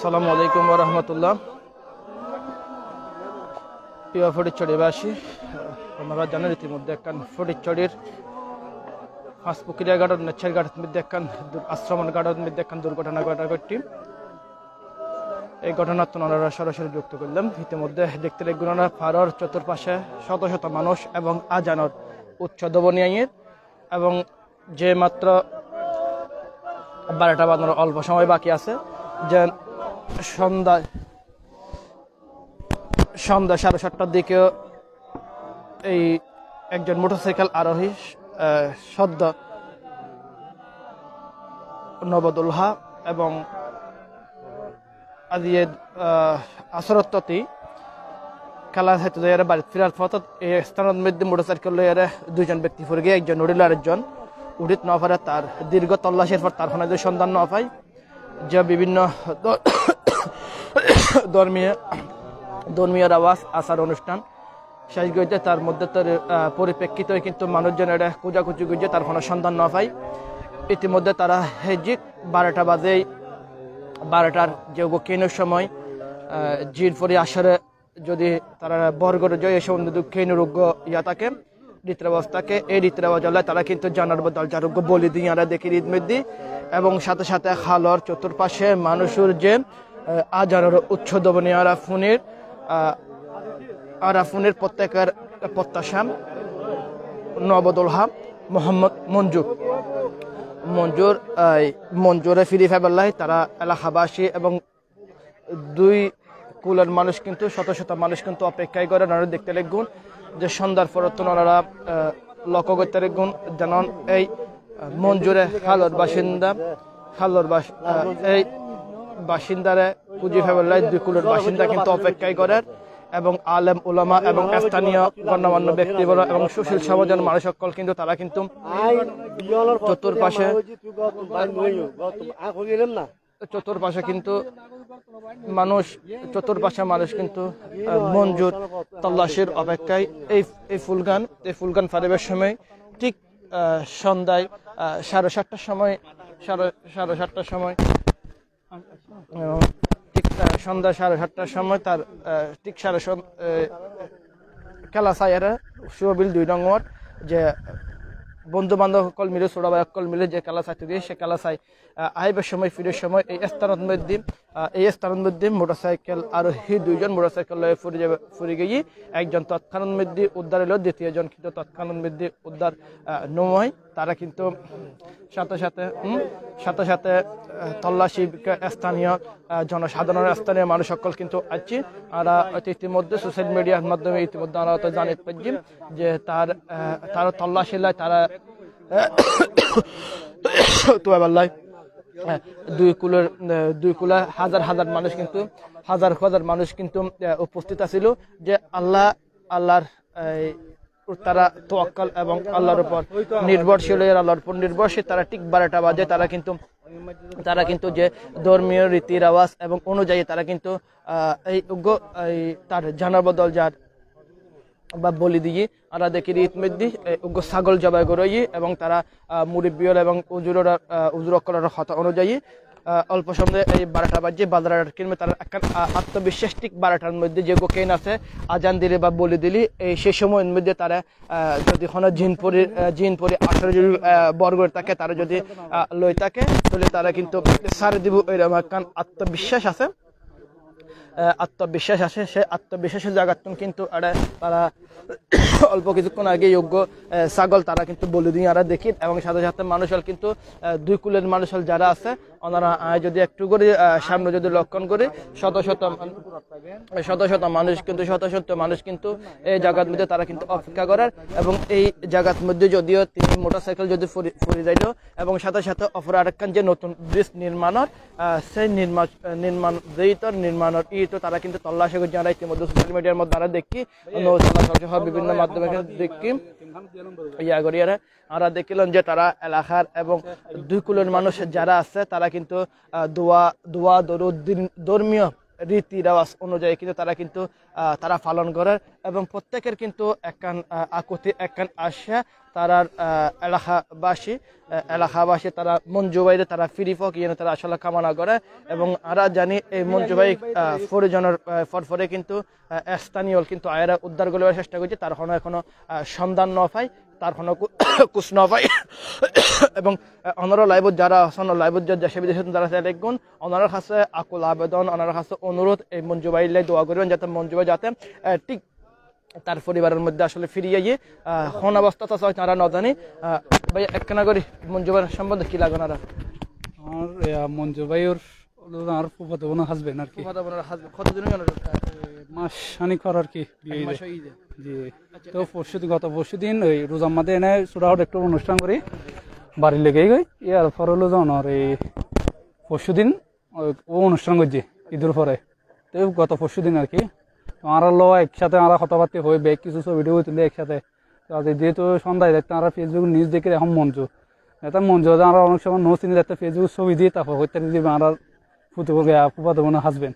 আসসালামু আলাইকুম ওয়া রাহমাতুল্লাহ। প্রিয় ফটিকছড়িবাসী, আপনারা জানেন ইতিমধ্যে একখান ফটিকছড়ির পাঁচপুকুরিয়া ঘাটত নেচ্ছের ঘাটের মধ্যে একখান আশ্রমণ ঘাটের মধ্যে একখান দুর্ঘটনা ঘটি। এই ঘটনার তোনারা সরাসরি যুক্ত করলাম। ইতিমধ্যে দেখতে লেগুনারা ফারর চতুর্পাশে শত শত মানুষ এবং আজানর উচ্চদবনীয়ের এবং যে মাত্র 12টা বাজানোর অল্প সময় বাকি আছে, যে সন্ধ্যা 7:30টার দিকে এই একজন মোটরসাইকেল আরোহী সদ্য নবদুলহা এবং আজিয়ে আসরতী খেলা হয়তো বাড়ি ফিরার পথ এই স্থানের মধ্যে মোটরসাইকেল লইয়ারে দুইজন ব্যক্তি পড়ে গিয়ে একজন উড়িল আরেকজন উড়িত ন পারে। তার দীর্ঘ তল্লাশের পর তার ফোনে সন্ধান ন পায়, যে বিভিন্ন ধর্মীয় আওয়াজ আচার অনুষ্ঠান শেষ গইতে তার মধ্যে তার পরিপ্রেক্ষিতে কিন্তু মানুষজন এটা খোঁজাখুঁজি গুজে তার কোনো সন্ধান ন পায়। ইতিমধ্যে তারা হেজিক 12টা বাজে 12টার যে কেনুর সময় জির পরি আসরে যদি তারা বরগড়ে জয় এসে অন্য কেনু রোগ্য ইয়া থাকে রীতিরেবাজ থাকে, এই রীতিরেবাজ হলে তারা কিন্তু জানার বদল যারোগ্য বলি দিয়ে আমরা দেখি ঈদ মেদি এবং সাথে সাথে খালর চতুর্পাশে মানুষের যে আজানের উচ্ছদবনী আরাফুনের প্রত্যেকের প্রত্যাশা নবদুলহা মোহাম্মদ মঞ্জুরে ফিরি ফেবাল্লাহ তারা এলাকাবাসী এবং দুই কুলের মানুষ কিন্তু শত শত মানুষ কিন্তু অপেক্ষায় করে ওনারা দেখতে লেগুন যে সন্ধ্যার পরতন ওনারা লক্ষ্য করতে লেগুন যেন এই মঞ্জুরে এই বাসিন্দারে পুঁজি ফেবাল্লাহ দুই কুলের বাসিন্দা কিন্তু অপেক্ষায় করার এবং আলেম উলামা এবং স্থানীয় গণ্যমান্য ব্যক্তিবর্গ এবং সুশীল সমাজের মানুষ সকল কিন্তু তারা কিন্তু চতুর্পাশে কিন্তু মানুষ কিন্তু মঞ্জুর তল্লাশির অপেক্ষায় এই ফুলগান ফারিবের সময় ঠিক সন্ধ্যায় 7:30টার সময় সন্ধ্যা 7:30টার সময় তার ঠিক খেলা সাইয়ারা সুবিল 2 নম্বর যে বন্ধু বান্ধব সকল মিলে ছোট ভাই সকল মিলে যে খেলা চাইতে গিয়ে সে খেলা চাই আইবের সময় ফিরের সময় এই স্থানের মধ্যে মোটরসাইকেল আরোহী দুইজন মোটরসাইকেল লয়ে ফুরে গিয়ে একজন তৎক্ষণাৎ মধ্যে উদ্ধার হলো, দ্বিতীয়জন কিন্তু তৎক্ষণাৎ মধ্যে উদ্ধার নয়। তারা কিন্তু সাথে সাথে তল্লাশি স্থানীয় জনসাধারণের স্থানীয় মানুষ সকল কিন্তু আছে। আমরা ইতিমধ্যে সোশ্যাল মিডিয়ার মাধ্যমে ইতিমধ্যে আমরা তো জানিয়ে পাচ্ছি যে তারা তল্লাশি লাই তারা তো এবার দুই কুলের হাজার মানুষ কিন্তু উপস্থিত আছিল, যে আল্লাহর তারা তোয়াক্কাল এবং আল্লাহর উপর নির্ভরশীল তারা ঠিক 12টা বাজে তারা কিন্তু যে ধর্মীয় রীতি রেওয়াজ এবং অনুযায়ী তারা কিন্তু তার জানার বদল যার বা বলি দিয়ে আমরা দেখি ঈদ মেদি ছাগল জবাই করে এবং তারা মুরিব্বিয়ল এবং উজুরকলের কথা অনুযায়ী অল্প সময়ে এই 12টা বাজে বাজার কিনবে তারা আত্মবিশ্বাস ঠিক 12টার মধ্যে যে গোকেন আছে আজান দিলে বা বলি দিলি এই সেই সময়ের মধ্যে তারা যদি কোনো জিনপুরি আসরে যদি বর্গের থাকে তারা যদি লই থাকে তাহলে তারা কিন্তু সারে দিব এরকম একখান আত্মবিশ্বাস আছে সেই আত্মবিশ্বাসের জায়গাটা কিন্তু তারা অল্প কিছুক্ষণ আগে যোগ্য ছাগল তারা কিন্তু বলে দিয়ে আমরা দেখি এবং সাথে সাথে মানুষ কিন্তু দুই কুলের মানুষ যারা আছে ওনারা যদি একটু করে সামনে যদি লক্ষণ করে শত শত মানুষ কিন্তু এই জায়গার মধ্যে তারা কিন্তু অপেক্ষা করার এবং এই জায়গার মধ্যে যদিও তিনি মোটরসাইকেল যদি ফুরি যাইল এবং সাথে সাথে অপর আরেকখান যে নতুন ব্রিজ নির্মাণের সেই নির্মাণের তো তারা কিন্তু তল্লাশি করছে। আমরা ইতিমধ্যে সোশ্যাল মিডিয়ার মধ্যে আমরা দেখি বিভিন্ন মাধ্যমে দেখি আমরা দেখিলাম যে তারা এলাকার এবং দুই কুলের মানুষ যারা আছে তারা কিন্তু দোয়া ধর্মীয় রীতি রেওয়াজ অনুযায়ী কিন্তু তারা পালন করার এবং প্রত্যেকের কিন্তু একখান আকুতি একখান আশা তারার এলাকাবাসী তারা মঞ্জু ভাইরে তারা ফিরি ফক ইয়ে তারা আসলে কামনা করে এবং আমরা জানি এই মঞ্জু ভাই পরিজনের ফরফরে কিন্তু স্থানীয় কিন্তু আয়েরা উদ্ধার করার চেষ্টা করছে তার এখনো সন্ধান ন পাই তার কুছ ন পাই এবং অনারা লাইভত যারা আছেন লাইভত দেশে বিদেশে যারা দেখুন ওনার কাছে আকুল আবেদন ওনার কাছে অনুরোধ এই মঞ্জু ভাইলে দোয়া করবেন যাতে মঞ্জু ভাই যাতে ঠিক তার পরিবারের মধ্যে আসলে ফিরিয়ে গিয়ে কোন অবস্থা তো তারা ন জানি ভাই একখানা করি মঞ্জু ভাইয়ের সম্বন্ধে কি লাগে ওনারা আমার মঞ্জু ভাইয়ের আর ফুফাতো বোন হাসবেন আর কি কতদিন মাস খানিক কর আর কি জি তো গত পরশু দিন ওই রোজার মাঝে এনে চূড়াহট একটু অনুষ্ঠান করি বাড়ির লেগেই গই ইয়ার পরে হলো যান আর এই পরশু দিন ও অনুষ্ঠান করছি ঈদের পরে তো গত পরশু দিন আর কি আমরা লো একসাথে আমরা কথাবার্তা হয়ে বেগ কিছু ছবি ভিডিও তুলে একসাথে যেহেতু সন্ধ্যায় দেখতে আমরা ফেসবুক নিউজ দেখে এখন মঞ্জু এটা মঞ্জু আমরা অনেক সময় নো চিনি দেখতে ফেসবুক ছবি দিয়ে তারপর হইতে দিবে আমরা ফুফাতো বোন হাসবেন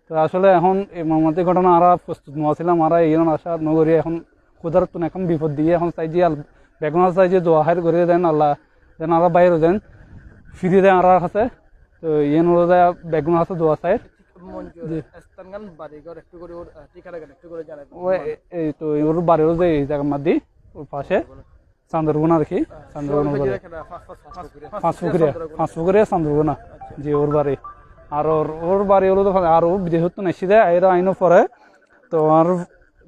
তো আসলে এখন এই মর্মান্তিক ঘটনা আমরা প্রস্তুত নছিলাম আমরা এই আশা নগরী এখন খুদার তো এখন বিপদ দিয়ে এখন চাই যে বেগুন চাই যে দোয়া হাইর করে দেন আল্লাহ যেন আমরা বাইরে দেন ফিরিয়ে দেন আমার কাছে তো ইয়ে নলো বেগুন আছে দোয়া চাই ওর বাড়িও যে এই জায়গার মাদি ওর পাশে চান্দরগুনা আর কি চান্দরগুনা পাঁচপুকুরিয়া চান্দরগুনা যে ওর বাড়ি আর ওর বাড়ি হলো তো আর ও বিদেশত তো নেছি দেয় এর আইনও পরে তো আর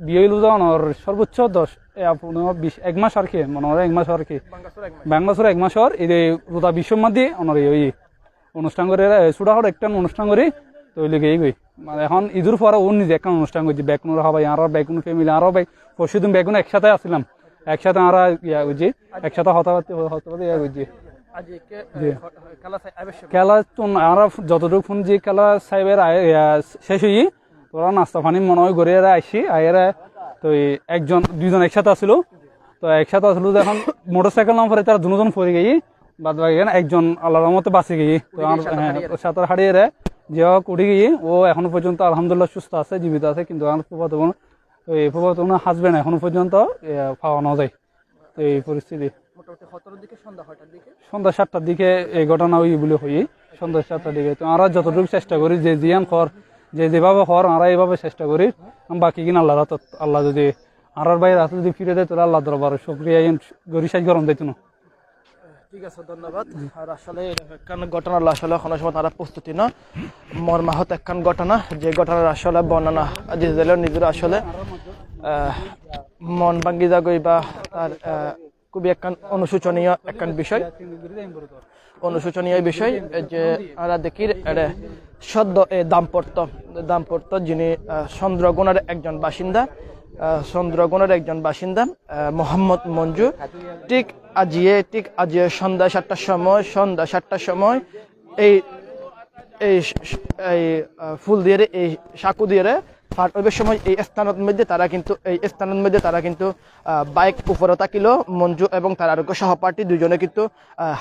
বিয়ে হইলো যখন ওর সর্বোচ্চ 20 এক মাস আর কি মনে হয় 1 মাস আর কি বাংলাদেশের 1 মাস আর এই রোদা বিশ্ব মাদি ওনার ওই অনুষ্ঠান করে সুডাহর একটা অনুষ্ঠান করি তো ওই লেগেই গই মানে এখন ঈদের পরে ও নিজে একটা অনুষ্ঠান করছি বেগুন হবাই আর বেগুন ফ্যামিলি আরো পরশুদিন বেগুন একসাথে আসছিলাম একসাথে আমরা ইয়া করছি একসাথে হতে ইয়া করছি খেলা তো আমরা যতটুকু ফোন যে খেলা সাহেবের শেষ হই তোরা নাস্তা পানি মনে হয় ঘুরে আইসি আয়েরা তো দুইজন একসাথে আসলো তো একসাথে আসলো এখন মোটরসাইকেল নাম পরে তারা দুজন পরে গিয়ে বাদ বাকি একজন আল্লাহর রহমতে বাঁচে গিয়ে তো সাঁতার হারিয়ে যে হোক উঠে গিয়ে ও এখনো পর্যন্ত আলহামদুলিল্লাহ সুস্থ আছে জীবিত আছে কিন্তু আমার ফুফাতো বোন তো এই ফুফাতো বোন হাসবেন এখনো পর্যন্ত পাওয়া যায় তো এই পরিস্থিতি সন্ধ্যা 7টার দিকে এই ঘটনা ওই বলে হই সন্ধ্যা 7টার দিকে তো আমরা যতটুকু চেষ্টা করি যে জিয়ান খর যেভাবে খর আমরা এইভাবে চেষ্টা করি বাকি কিনা আল্লাহ যদি আর বাইরে হাতে যদি ফিরে দেয় তোরা আল্লাহ দরবার শুকরিয়া গরিসাই গরম দিত না ঠিক আছে ধন্যবাদ আর আসলে একখান ঘটনা আসলে কোনো সময় তারা প্রস্তুতি না মর্মাহত একখান ঘটনা যে ঘটনার আসলে বর্ণনা দিয়েছিল নিজের আসলে মন ভাঙ্গি যাগই বা তার খুবই একখান অনুশোচনীয় একখান বিষয় যে আমরা দেখি সদ্য দাম্পত্য যিনি চন্দ্রগুণের একজন বাসিন্দা মোহাম্মদ মঞ্জু ঠিক আজিয়ে সন্ধ্যা 7টার সময় এই ফুল দিয়ে এই সাকু দিয়ে ফাটবের সময় এই স্থানের মধ্যে তারা কিন্তু বাইক উপরে থাকিল মঞ্জু এবং তার আরোগ্য সহপাঠী দুজনে কিন্তু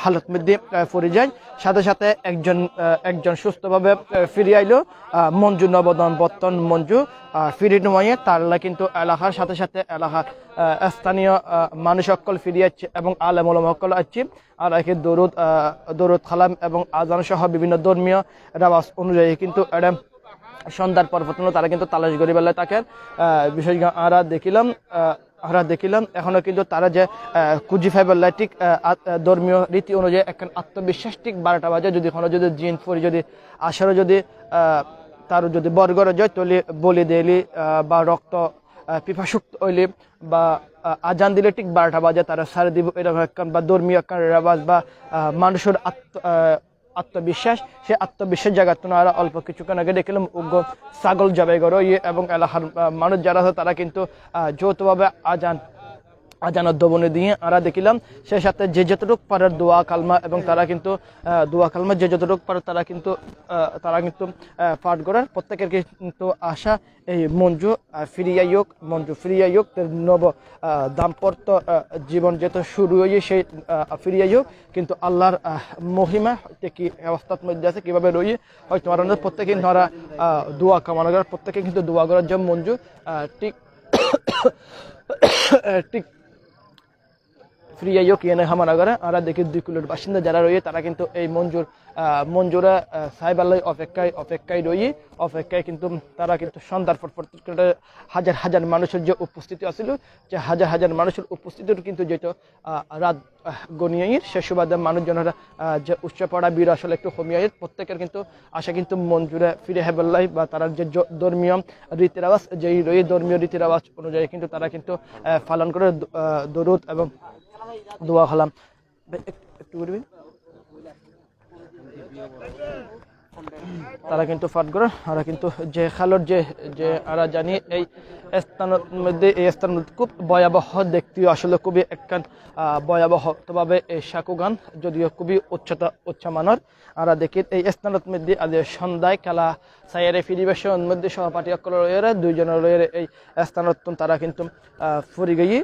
হালত মধ্যে পড়ে যায় সাথে একজন সুস্থভাবে ফিরে আইলো মঞ্জু নবদম্পত্তন মঞ্জু ফিরে নোয়াইয়ে তার কিন্তু এলাকার সাথে এলাকার স্থানীয় মানুষ সকল ফিরে যাচ্ছে এবং আলেম ওলামা সকল আসছে আর একে দরুদ খালাম এবং আজান সহ বিভিন্ন ধর্মীয় রেওয়াজ অনুযায়ী কিন্তু সন্ধ্যার পর তারা কিন্তু তালাশ করি বেলায় তাকে বিশেষ আমরা দেখিলাম এখনো কিন্তু তারা যে কুজি ফাইবেলায় ঠিক ধর্মীয় রীতি অনুযায়ী এখন আত্মবিশ্বাস ঠিক 12টা বাজে যদি জিন ফরি যদি আসারও যদি তার যদি বর্গরে যায় তলি বলি দিলি বা রক্ত পিপাসুক্ত হইলে বা আজান দিলে ঠিক 12টা বাজে তারা সারে দিব এরকম বা ধর্মীয় রেওয়াজ বা মানুষের আত্মবিশ্বাস সেই আত্মবিশ্বাস জায়গাতে আমরা অল্প কিছুক্ষণ আগে দেখলাম উগ্র ছাগল জবাই করো এবং এলাকার মানুষ যারা আছে তারা কিন্তু যৌথভাবে আজানের দবনে দিয়ে আমরা দেখিলাম সেই সাথে যে যতটুকু পারে দোয়া কালমা এবং তারা কিন্তু দোয়া কালমা যে যতটুকু পারে তারা কিন্তু পাঠ করার প্রত্যেকের কিন্তু আশা এই মঞ্জু ফিরিয়া হোক নব দাম্পত্য জীবন যেহেতু শুরু হয়ে সেই ফিরিয়া হোক কিন্তু আল্লাহর মহিমা কি অবস্থার মধ্যে আছে কিভাবে রয়ে হয়তো আমাদের প্রত্যেকে ধরা দোয়া কামানো করার প্রত্যেকে কিন্তু দোয়া করার জন্য মঞ্জু ঠিক ফ্রিয়াইও কিনে হামানা করে আমরা দেখি 2 কিলোর বাসিন্দা যারা রয়ে তারা কিন্তু এই মঞ্জুরা সাহেব আল্লাহ অপেক্ষায় অপেক্ষায় কিন্তু তারা কিন্তু সন্ধ্যার পর হাজার হাজার মানুষের যে উপস্থিতি আছিল যে হাজার হাজার মানুষের উপস্থিতির কিন্তু যেটা রাত গনিয়াইয়ের সে সুবাদে মানুষজনেরা যে উচ্চ পড়া বীর আসলে একটু কমিয়াইয়ের প্রত্যেকের কিন্তু আশা কিন্তু মঞ্জুরা ফিরে হেবল্লাই বা তারা যে ধর্মীয় রীতি রেওয়াজ যেই রয়ে ধর্মীয় রীতি রেওয়াজ অনুযায়ী কিন্তু তারা কিন্তু পালন করে দরুদ এবং দোয়া হলাম একটু করবি তারা কিন্তু পাঠ করে আর কিন্তু যে খালর যে আমরা জানি এই স্থানের মধ্যে এই স্থান খুব ভয়াবহ দেখতে আসলে খুবই একখান ভয়াবহ তবে এই সাকু গান যদিও খুবই উচ্চমানের আমরা দেখি এই স্থানের মধ্যে আজ সন্ধ্যায় খেলা সাইয়ারে ফিরিবেশের মধ্যে সহপাঠী অকল রয়েছে দুইজনের রয়েছে এই স্থানত তারা কিন্তু ফুরি গিয়ে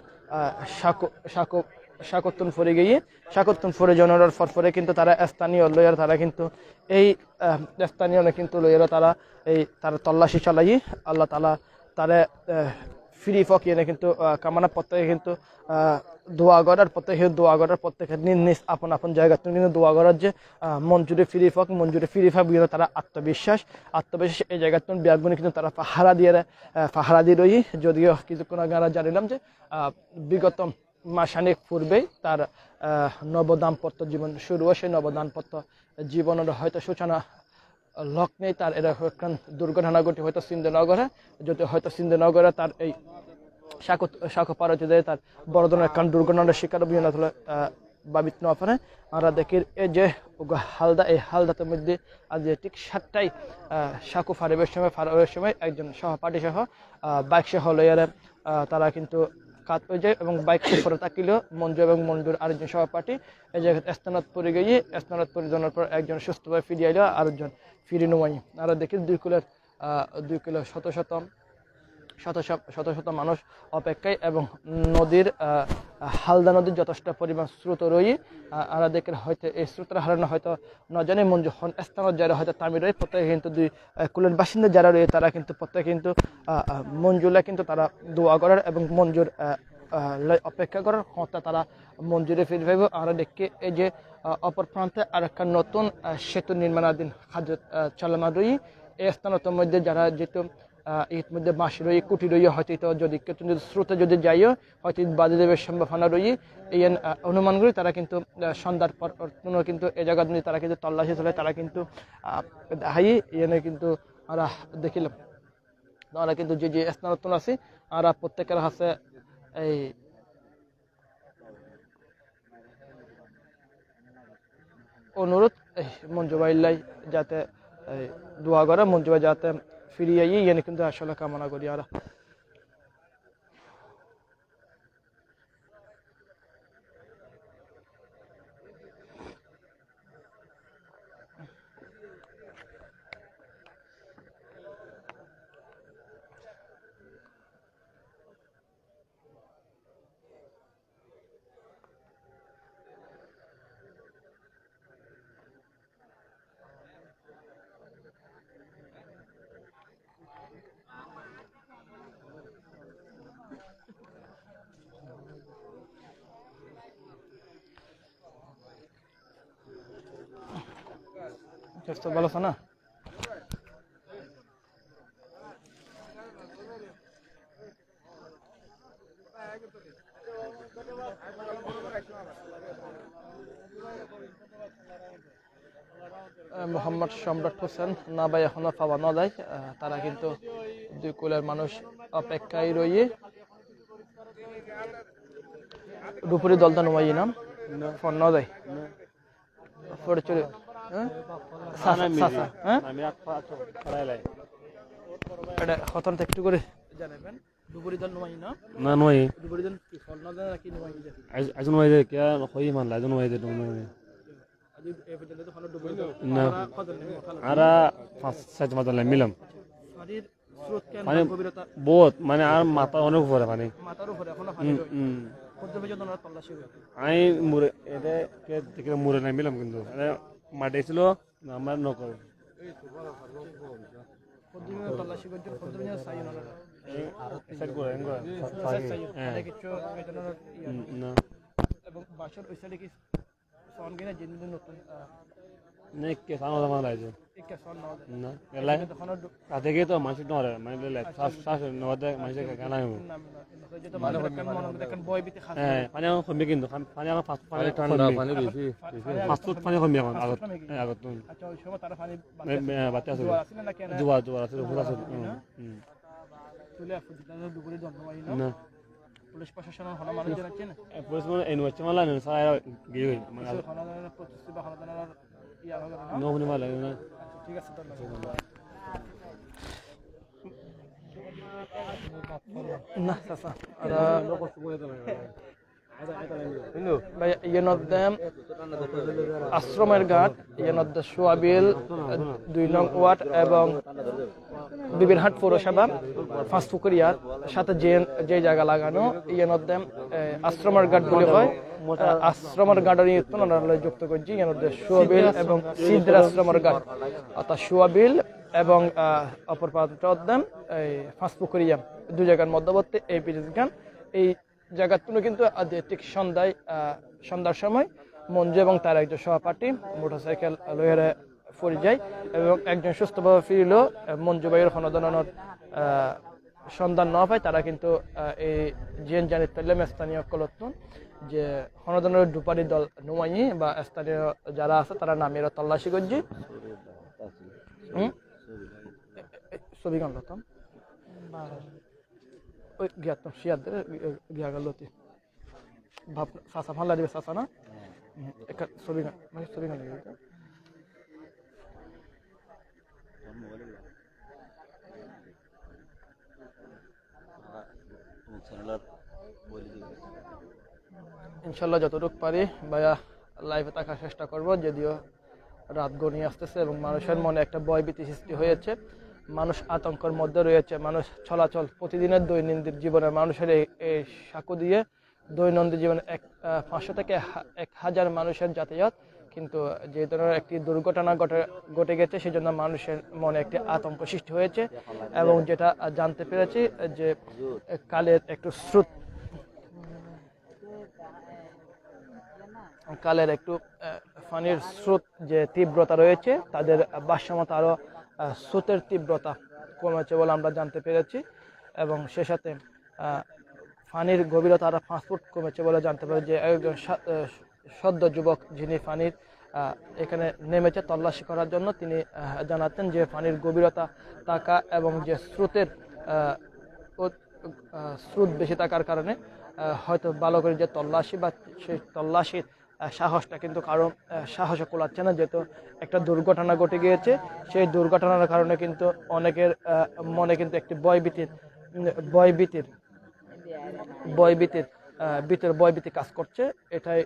শাকতুন ফরে জনের ফরফরে কিন্তু তারা স্থানীয় লয়ার তারা কিন্তু এই স্থানীয় কিন্তু লয়ার তারা এই তারা তল্লাশি চালাই আল্লাহ তালা তারা ফ্রি ফকিয়ে কিন্তু কামানা প্রত্যেকে কিন্তু দোয়া করার প্রত্যেকে নিজ আপন আপন জায়গা কিন্তু দোয়া করার যে মঞ্জুরি ফ্রি ফক তারা আত্মবিশ্বাস এই জায়গা ব্যাগগুলি কিন্তু তারা পাহারা দিয়ে রই যদিও কিছুক্ষণ আগে আমরা জানিলাম যে বিগত মাসানিক পূর্বেই তার নবদাম্পত্য জীবন শুরু হয় সেই নবদাম্পত্য জীবনের হয়তো সূচনা লগ্নেই তার এরকম দুর্ঘটনা ঘটে হয়তো সিন্ধুনগরে যদি হয়তো সিন্ধুনগরে তার এই শাকো পারতে তার বড় ধরনের একখান দুর্ঘটনার শিকার বাবিত না পারে আমরা দেখি এই যে হালদা এই হালদাতের মধ্যে আজ ঠিক 7টায় শাকু ফারেবের সময় একজন সহপাঠী সহ বাইক সহ লইয়ারে তারা কিন্তু কাত হয়ে যায় এবং বাইক করে তাকিল মঞ্জু এবং মঞ্জুর আরেকজন সহপাঠী এই জায়গায় স্থানত পরে গিয়ে স্থানত পরে যাওয়ার পর একজন সুস্থভাবে ফিরিয়ে আইল আরেকজন ফিরি নুমাই আমরা দেখি 2 কিলো শত শত মানুষ অপেক্ষায় এবং নদীর হালদা নদীর যথেষ্ট পরিমাণ স্রোত রয়ে আমরা দেখি হয়তো এই স্রোতের হারানো হয়তো ন জানি মঞ্জু স্থানত যারা হয়তো তামিল রয়ে প্রত্যেকে কিন্তু 2 কুলের বাসিন্দা যারা রয়ে তারা কিন্তু প্রত্যেকে কিন্তু মঞ্জুলা কিন্তু তারা দোয়া করার এবং মঞ্জুর অপেক্ষা করার ক্ষমতা তারা মঞ্জুরে ফিরে পাইব আমরা দেখি এই যে অপর প্রান্তে আর একটা নতুন সেতু নির্মাণাধীন কাজ চলমান রই এই স্থানত মধ্যে যারা যেহেতু এর মধ্যে বাঁশ রয়ে কুটি রয়ে হয়তো যদি স্রোতে যদি যাইও হয়তো বাজে দেবের সম্ভাবনা রয়ে এই অনুমান করি তারা কিন্তু সন্ধ্যার পর কিন্তু এই জায়গা তারা কিন্তু তল্লাশি চলে তারা কিন্তু হাই এনে কিন্তু আমরা দেখিলাম আমরা কিন্তু যে স্থানতন আছি আমরা প্রত্যেকের হাতে এই অনুরোধ মঞ্জু ভাইলাই যাতে দোয়া করে মঞ্জু ভাই যাতে ফিরিয়ে ইয়ে কিন্তু আসলে কামনা করি আর ভালো আছে না মোহাম্মদ সম্রাট হোসেন না ভাই এখনো পাওয়া না যায় তারা কিন্তু 2 কুলের মানুষ অপেক্ষায় রয়ে দুপুরে দলটা নয় নাম ফোন না যায় পরে চলে একটু করে জানাবেন দুপুরি দল নয় না না নয় দুপুরি দল কি ফল না দেয় নাকি নয় যায় আজ নয় যায় কে হই মান লাজ নয় যায় আজ এই পর্যন্ত তো ফল দুপুরি দল না আরা 5-6 মাস মিলাম শরীর স্রোত কেন মানে গভীরতা বহুত মানে আর মাথা অনেক উপরে মানে মাথার উপরে এখনো পানি রয় কত পর্যন্ত আমরা তল্লাশি করি আই মুরে এতে কে দেখে মুরে নাই মিলাম কিন্তু মাটি ছিল আমার নকর কতদিন তল্লাশি করতে কতদিন সাই না সেট করে কিছু না এবং বাসর ওই সাইডে কি সন কিনা জিনিস নতুন নে কে সানো জামা লাইছে একটা সন নাও না এলাই তখন কাতে গে তো মাছ নরে মানে লে শ্বাস শ্বাস নদে মাছ কানা হইব নাম যেটা মানে মনে দেখেন বয় বিতে খাস হ্যাঁ পানি আমার কমবে কিন্তু পানি আমার ফাস্ট পানি ঠান্ডা পানি বেশি ফাস্ট ফুড পানি কমবে আমার আগত আগত আচ্ছা ওই সময় তারা পানি বাতে আছে জোয়ার আছে না কেন জুয়া জুয়া আছে পুরা আছে চলে আসছে তাদের দুপুরে জন্মই না না পুলিশ প্রশাসনের হলো মানুষ জানাচ্ছে না পুলিশ মানে এই নচ্ছে মালা না সারা গিয়ে মানে হলাদানের প্রতিশ্রুতি বা হলাদানের ইয়া হবে না নো মনে মালা না আচ্ছা ঠিক আছে ধন্যবাদ না চাচা ভাই ইয়েনদ্দে আশ্রমের ঘাট ইয়েনদ্দে সোয়াবিল 2 নং ওয়ার্ড এবং বিবিরহাট পৌরসভা ফাঁসপুকুরিয়ার সাথে যে জায়গা লাগানো ইয়েনদ্দে আশ্রমের ঘাট বলে হয় আশ্রমের ঘাটের যুক্ত করছি ইয়েনদ্দে সোয়াবিল এবং সিদ্ধ আশ্রমের ঘাট অর্থাৎ সোয়াবিল এবং অপর প্রান্ত উদ্যান এই ফাঁসপুকুরিয়া দুই জায়গার মধ্যবর্তী এই ব্রিজ গান এই জায়গাগুলো কিন্তু ঠিক সন্ধ্যার সময় মঞ্জু এবং তার একজন সহপাঠী মোটরসাইকেল লইয়ারে পড়ে যায় এবং একজন সুস্থভাবে ফিরলেও মঞ্জু ভাইয়ের হনদনের সন্ধান না পায় তারা কিন্তু এই জিএন জানিত পেলাম স্থানীয় কলতুন যে হনদনের ডুপারি দল নুমাই বা স্থানীয় যারা আছে তারা নামিয়ে তল্লাশি করছে ছবি গান লতাম ওই গিয়াতাম শিয়াদের গিয়া গেলতি ভাব সাসা ভালো দিবে সাসা না একটা ছবি গান মানে ছবি গান লাগে ইনশাল্লাহ যতটুকু পারি ভাইয়া লাইভে থাকার চেষ্টা করব যদিও রাত গড়িয়ে আসতেছে এবং মানুষের মনে একটা ভয়ভীতি সৃষ্টি হয়েছে মানুষ আতঙ্কের মধ্যে রয়েছে মানুষ চলাচল প্রতিদিনের দৈনন্দিন জীবনে মানুষের এই সাঁকো দিয়ে দৈনন্দিন জীবনে 500 থেকে 1000 মানুষের যাতায়াত কিন্তু যে ধরনের একটি দুর্ঘটনা ঘটে গেছে সেই জন্য মানুষের মনে একটি আতঙ্ক সৃষ্টি হয়েছে এবং যেটা জানতে পেরেছি যে কালের একটু পানির স্রোত যে তীব্রতা রয়েছে তাদের ভারসাম্যতা আরো স্রোতের তীব্রতা কমেছে বলে আমরা জানতে পেরেছি এবং সে সাথে পানির গভীরতা আরো 5 ফুট কমেছে বলে জানতে পেরেছি যে একজন সদ্য যুবক যিনি পানির এখানে নেমেছে তল্লাশি করার জন্য তিনি জানাতেন যে পানির গভীরতা থাকা এবং যে স্রোত বেশি থাকার কারণে হয়তো ভালো করে যে তল্লাশি বা সেই তল্লাশির সাহসটা কিন্তু কারো সাহসে কোলাচ্ছে না যেহেতু একটা দুর্ঘটনা ঘটে গিয়েছে সেই দুর্ঘটনার কারণে কিন্তু অনেকের মনে কিন্তু একটি ভয়ভীতি কাজ করছে এটাই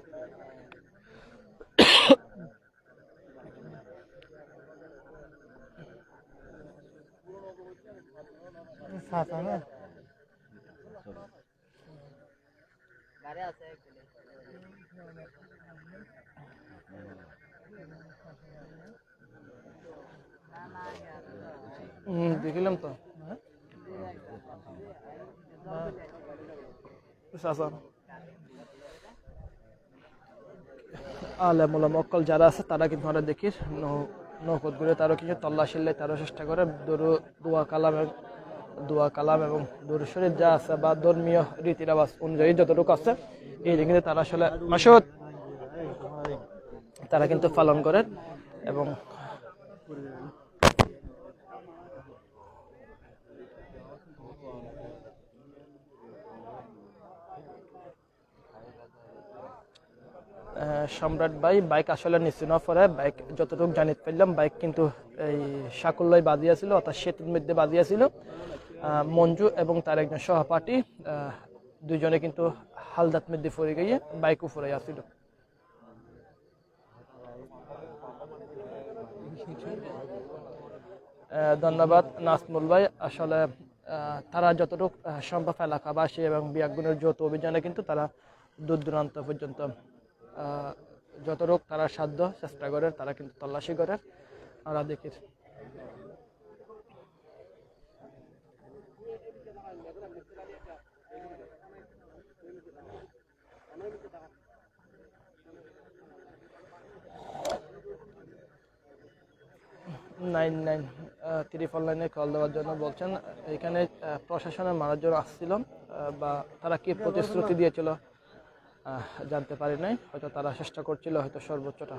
দেখিলাম তো আলেমুলাম অকল যারা আছে তারা কিন্তু আমরা দেখি নৌকত ঘুরে তারও কিছু তল্লাশিলে তারও চেষ্টা করে দোয়া কালাম এবং দরুদ শরীফ যা আছে বা ধর্মীয় রীতি রেওয়াজ অনুযায়ী যতটুকু আছে এই কিন্তু তারা আসলে মাসুদ তারা কিন্তু পালন করেন এবং সম্রাট ভাই বাইক আসলে নিচে না পড়ে বাইক যতটুকু জানিতে পারলাম বাইক কিন্তু এই সাকুল্লাই বাজিয়াছিল অর্থাৎ সেতুর মধ্যে বাজিয়াছিল মঞ্জু এবং তার একজন সহপাঠী দুইজনে কিন্তু হালদাত মধ্যে পড়ে গিয়ে বাইক উপরে আসছিল ধন্যবাদ নাসমুল ভাই আসলে তারা যতটুকু সম্ভব এলাকাবাসী এবং বিয়াগুনের যৌথ অভিযানে কিন্তু তারা দূর দূরান্ত পর্যন্ত যতটুকু তারা সাধ্য চেষ্টা করে তারা কিন্তু তল্লাশি করে আমরা দেখি 99 কল দেওয়ার জন্য বলছেন। এখানে প্রশাসনের মানুষজন আসছিল, বা তারা কি প্রতিশ্রুতি দিয়েছিল জানতে পারি নাই, হয়তো তারা চেষ্টা করছিল হয়তো সর্বোচ্চটা।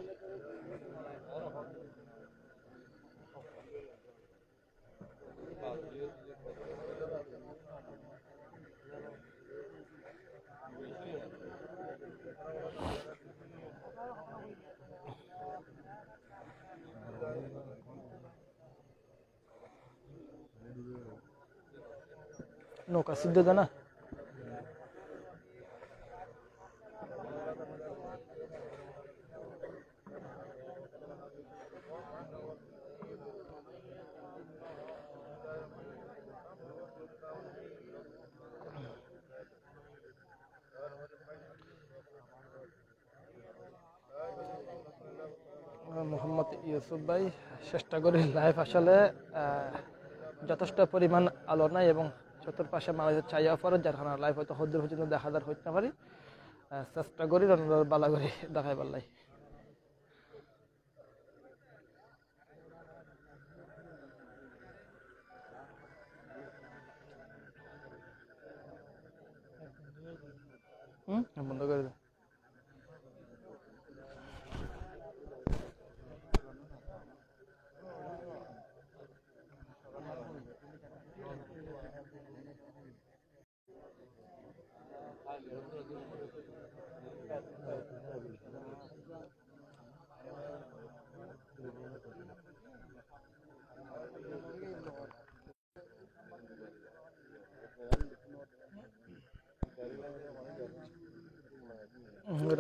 নৌকা সিদ্ধ না মোহাম্মদ ইউসুফ ভাই, চেষ্টা করি লাইভ আসলে যথেষ্ট পরিমাণ আলো নাই এবং চতুর্পাশে মানুষের ছায়া পড়ে, যার কারণে লাইভ হয়তো হদ্দুর পর্যন্ত দেখা যার হইতে পারি। চেষ্টা করি বালা করে দেখাই পারলাই। বন্ধ করে দে।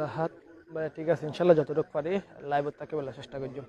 রাহাত ভাই, ঠিক আছে, ইনশাল্লাহ যতটুকু পারি লাইভ তাকে বলার চেষ্টা করছি।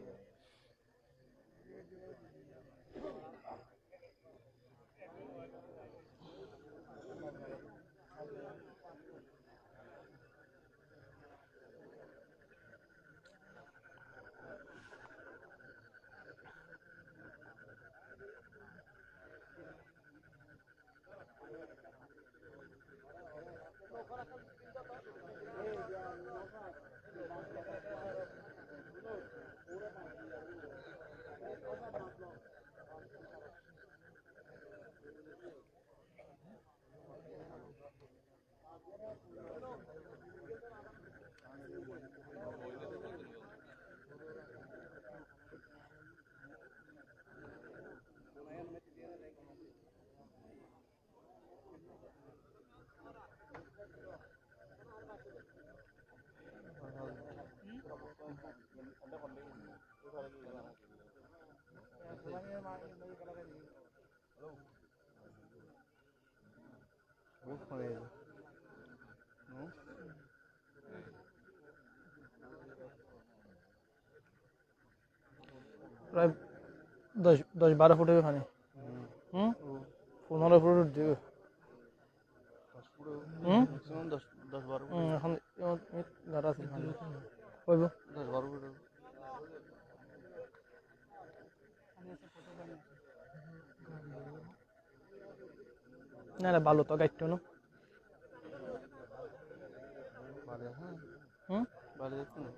প্রায় 10-12 ফুট হবে পানি। 15 ফুট দিবে। এখন গাড়া আছে হইব 10-12 ফুট। না না, ভালো তো গাইতো না। ভালো দেখতে না।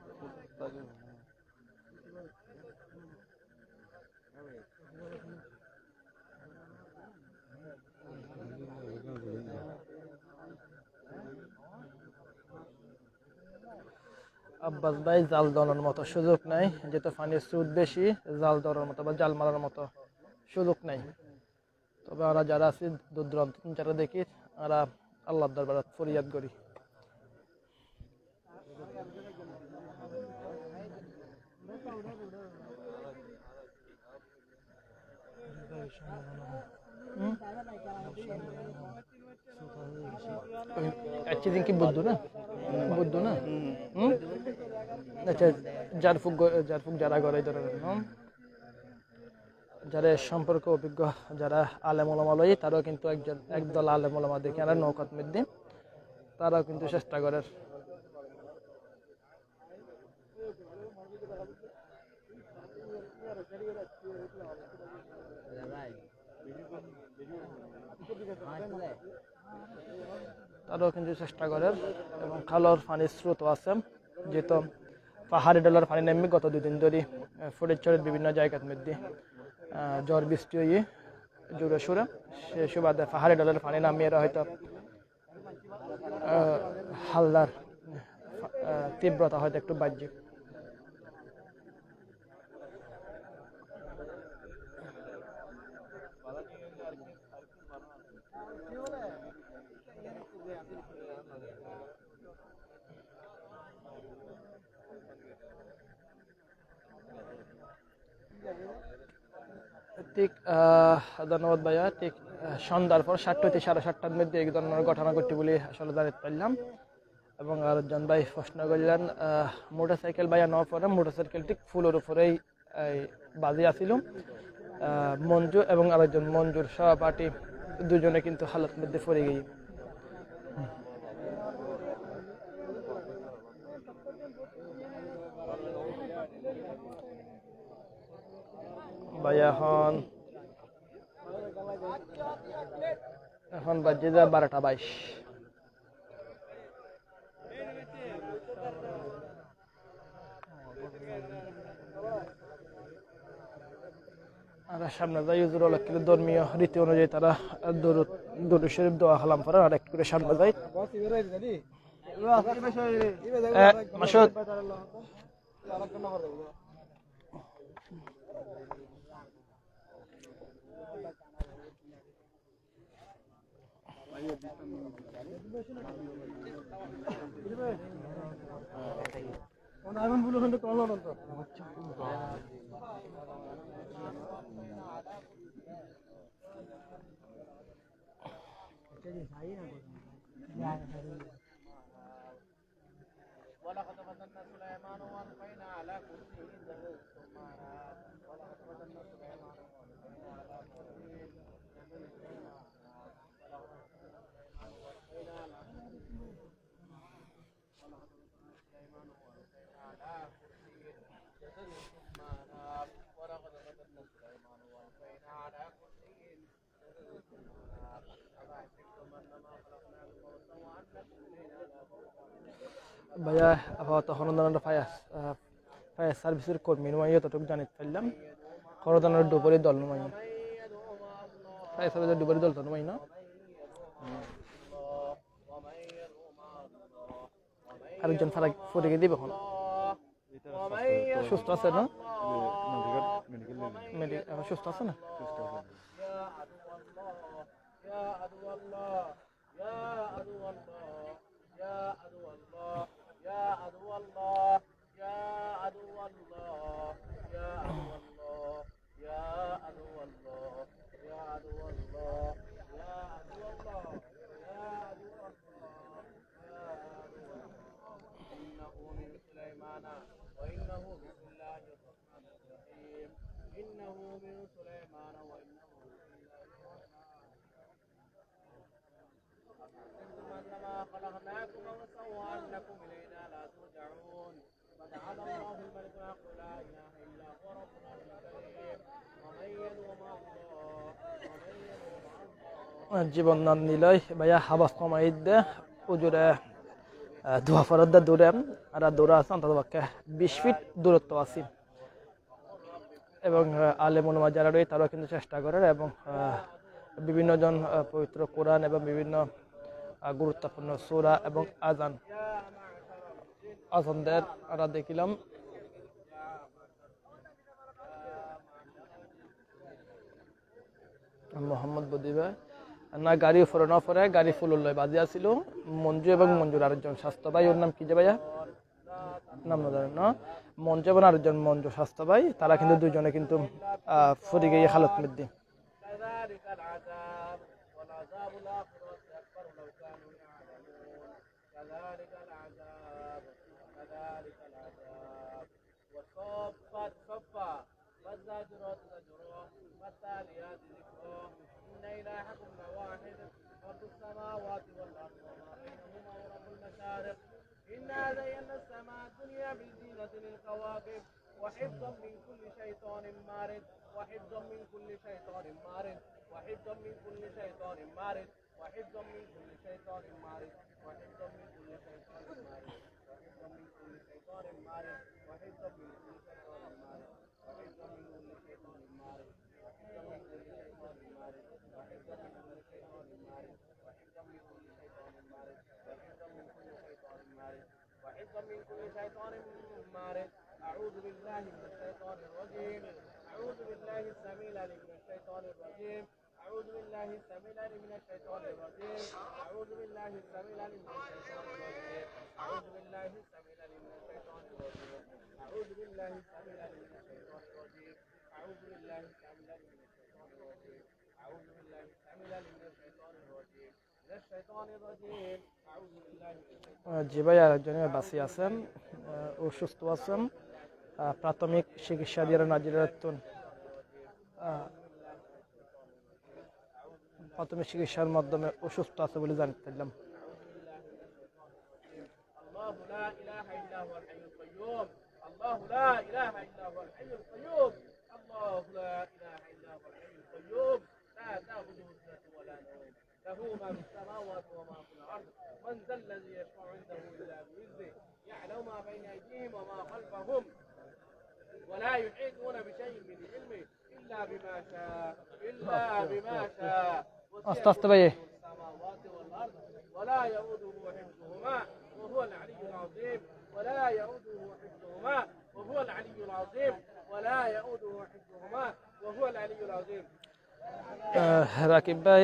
আব্বাস ভাই, জাল দেওয়ার মতো সুযোগ নাই, যেহেতু পানির স্রোত বেশি, জাল দেওয়ার মতো বা জাল মারার মতো সুযোগ নাই। তবে আমরা যারা আছি দূর দূরান্ত যারা দেখি, আমরা আল্লাহর দরবারে ফরিয়াদ করি। কি বুদ্ধ না আচ্ছা, জারফুক যারা করে এই ধরনের যারা সম্পর্কে অভিজ্ঞ, যারা আলেম ওলামা লই, তারাও কিন্তু একদল আলেম ওলামা দেখে আর নৌকাত মধ্যে তারাও কিন্তু চেষ্টা করে। তারাও কিন্তু চেষ্টা করে এবং খালর পানির স্রোত আছে, যেহেতু পাহাড়ি ডলার পানি নামবে গত 2 দিন ধরে ফরিদচরের বিভিন্ন জায়গার মধ্যে ঝড় বৃষ্টি হয়ে জোরে সোরে সে সুবাদে পাহাড়ি ডলার পানি নামিয়ে হয়তো হালদার তীব্রতা হয়তো একটু বাহ্যিক। ঠিক ধন্যবাদ ভাইয়া। ঠিক সন্ধ্যার পর 7টা থেকে 7:30টার মধ্যে এই ধরনের ঘটনা ঘটে বলে আসলে জানতে পারলাম। এবং আরেকজন ভাই প্রশ্ন করলেন মোটরসাইকেল ভাইয়া নেওয়ার পরে মোটরসাইকেল ঠিক ফুলের উপরেই বাজে আসিল। মঞ্জু এবং আরেকজন মঞ্জুর সহপাঠী দুজনে কিন্তু হালত মধ্যে পড়ে গিয়ে ভাইয়া এখন বাজে যা 12:22। আর সামনে যাই হুজুর কিন্তু ধর্মীয় রীতি অনুযায়ী তারা দরুদ শরীফ দোয়া কালাম পড়ে আর একটু করে সামনে যাই। মাসুদ ولقد فتنا سليمان والقينا على كرسيه ثم ولقد فتنا سليمان والقينا على كرسيه ভাইয়া আপাতত হরদানের ফায়ার সার্ভিসের কর্মী নয় যতটুকু জানিতে পারলাম। হরদানের ডুবরি দল নয়, ফায়ার সার্ভিসের ডুবরি দল তো নয় না। আরেকজন ফরিকে দিব এখন সুস্থ আছে না? সুস্থ আছে না? خلقناكم وسوّرناكم إلينا لا ترجعون فتعالى الله الملك الحق لا إله إلا هو ربنا الكريم ومن يدعو مع الله জীবন নাম নিলয় ভাইয়া হাবাস কমাই দে উজুরে দোয়া ফরদ দূরে আর দূরে আছে অন্তত 20 ফিট দূরত্ব আছে। এবং আলেম উলামা যারা রয়েছে তারাও কিন্তু চেষ্টা করে এবং বিভিন্ন জন পবিত্র কোরআন এবং বিভিন্ন গুরুত্বপূর্ণ সূরা এবং আজানদের আমরা দেখিলাম। মোহাম্মদ বদিবা না গাড়ি উপরে না পরে গাড়ি ফুলুল্লয় বাজে আসিল। মঞ্জু এবং মঞ্জুর আরেকজন স্বাস্থ্য ভাই, ওর নাম কি যে ভাইয়া নাম না জানেন না, মঞ্জু এবং আরেকজন মঞ্জু স্বাস্থ্য ভাই, তারা কিন্তু দুজনে কিন্তু ফরি গিয়ে হালত মধ্যে। والزاجرات زجرا والتاليات ذكرا إن إلهكم لواحد رب السماوات والأرض وما بينهما ورب المشارق إنا زينا السماء الدنيا بالزينة للكواكب وحفظا من كل شيطان مارد وحفظا من كل شيطان مارد وحفظا من كل شيطان مارد وحفظا من كل شيطان مارد وحفظا من كل شيطان مارد وحفظا من كل شيطان مارد وحفظا من كل شيطان مارد. أعوذ بالله من الشيطان الرجيم. أعوذ بالله السميع العليم من الشيطان الرجيم. أعوذ بالله السميع العليم من الشيطان الرجيم. أعوذ بالله السميع العليم من الشيطان الرجيم. أعوذ بالله السميع العليم من الشيطان الرجيم. أعوذ بالله السميع العليم من الشيطان الرجيم. أعوذ بالله السميع العليم من الشيطان الرجيم. أعوذ بالله السميع العليم من الشيطان الرجيم. من الشيطان الرجيم. أعوذ بالله من الشيطان. জি ভাই আরেকজনের বাসি আছেন, অসুস্থ আছেন, প্রাথমিক চিকিৎসা দিয়ে নাজিরাতুন প্রাথমিক চিকিৎসার মাধ্যমে অসুস্থ আছে বলে জানতে পারলাম। الله لا إله إلا هو الحي القيوم. الله لا إله إلا هو الحي القيوم. الله لا إله إلا هو الحي القيوم. لا تأخذه سنة ولا نوم. له ما في السماوات وما في الأرض. من ذا الذي يشفع عنده إلا بإذنه. يعلم ما بين أيديهم وما خلفهم. ولا يحيطون بشيء من علمه إلا بما شاء. إلا بما شاء. السماوات والأرض ولا يؤوده حفظهما وهو العلي العظيم. ولا يؤوده حفظهما وهو العلي العظيم. ولا يؤوده حفظهما وهو العلي العظيم. রাকিব ভাই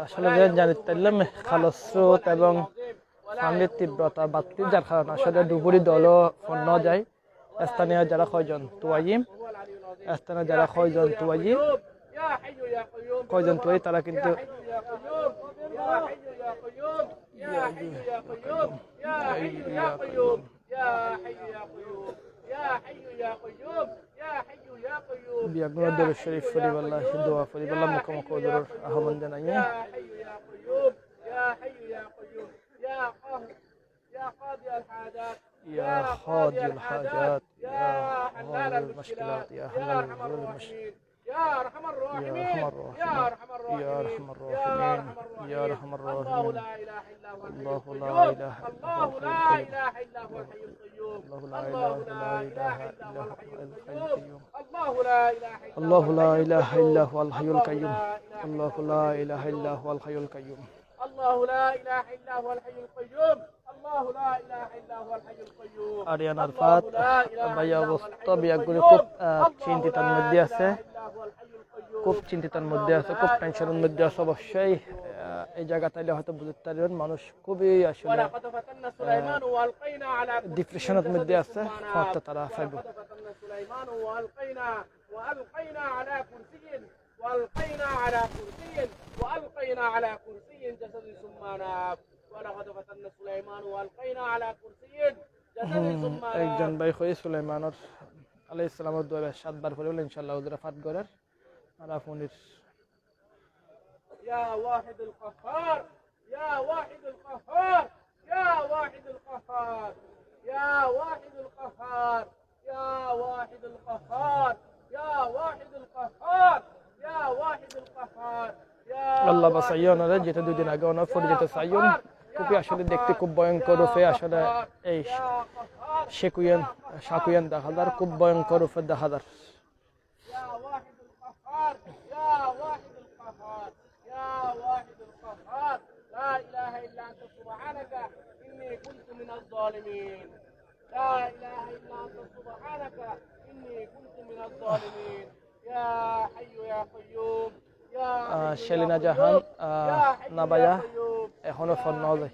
আসলে জানতে পারলাম খালস স্রোত এবং পানির তীব্রতা বাড়তি যার কারণে আসলে ডুবুরি দলও পণ্য যায়। স্থানীয় যারা কয়জন তুয়াইম, স্থানীয় যারা কয়জন তুয়াইম তারা কিন্তু বিয়াগুলো শরীফ ফরিবাল্লাহ দোয়া ফরিবাল্লাহ মুখোমুখ ওদের আহ্বান জানাই। يا قاضي الحاجات يا حلال المشكلات يا حلال المشكلات يا ارحم الراحمين يا ارحم الراحمين يا ارحم الراحمين يا ارحم الراحمين. الله لا اله الا هو الحي القيوم. الله لا اله الا هو الحي القيوم. الله لا اله الا هو الحي القيوم. الله لا اله الا هو الحي القيوم. الله لا اله الا هو الحي القيوم. الله لا اله الا هو الحي القيوم. আরিয়ান আরফাত ভাই অবস্থা বিয়াগুলো খুব চিন্তিতার মধ্যে আছে, খুব চিন্তিতার মধ্যে আছে, খুব টেনশনের মধ্যে আছে। অবশ্যই এই জায়গা তাইলে হয়তো বুঝতে পারবেন মানুষ খুবই আসলে ডিপ্রেশনের মধ্যে আছে, হয়তো তারা পাইব। وألقينا على كرسي وألقينا على كرسي جسد ثم ناب. ولقد فتنا سليمان وألقينا على كرسي جسد ثم ناب. একজন ভাই কই সুলাইমানের আলাইহিস সালামের দোয়া 7 বার পড়লে ইনশাআল্লাহ ওদের ফাত করার আর আপনির يا واحد القهار يا واحد القهار يا واحد القهار يا واحد القهار يا واحد القهار يا واحد القهار يا واحد القهار يا আল্লাহ বাসাইয়ন রে যেটা দুদিন আগে অনেক পরিচিত সাইয়ন খুবই আসলে দেখতে খুব ভয়ঙ্কর রূপে আসলে এই শাকুয়ান দেখাদার খুব ভয়ঙ্কর রূপে দেখাদার। يا واحد القهار يا واحد القهار يا واحد القهار لا اله الا انت سبحانك اني كنت من الظالمين. لا اله الا انت سبحانك اني كنت من الظالمين. يا حي يا قيوم يا شيلنا جهان نبايا এখনো ফোন না যায়।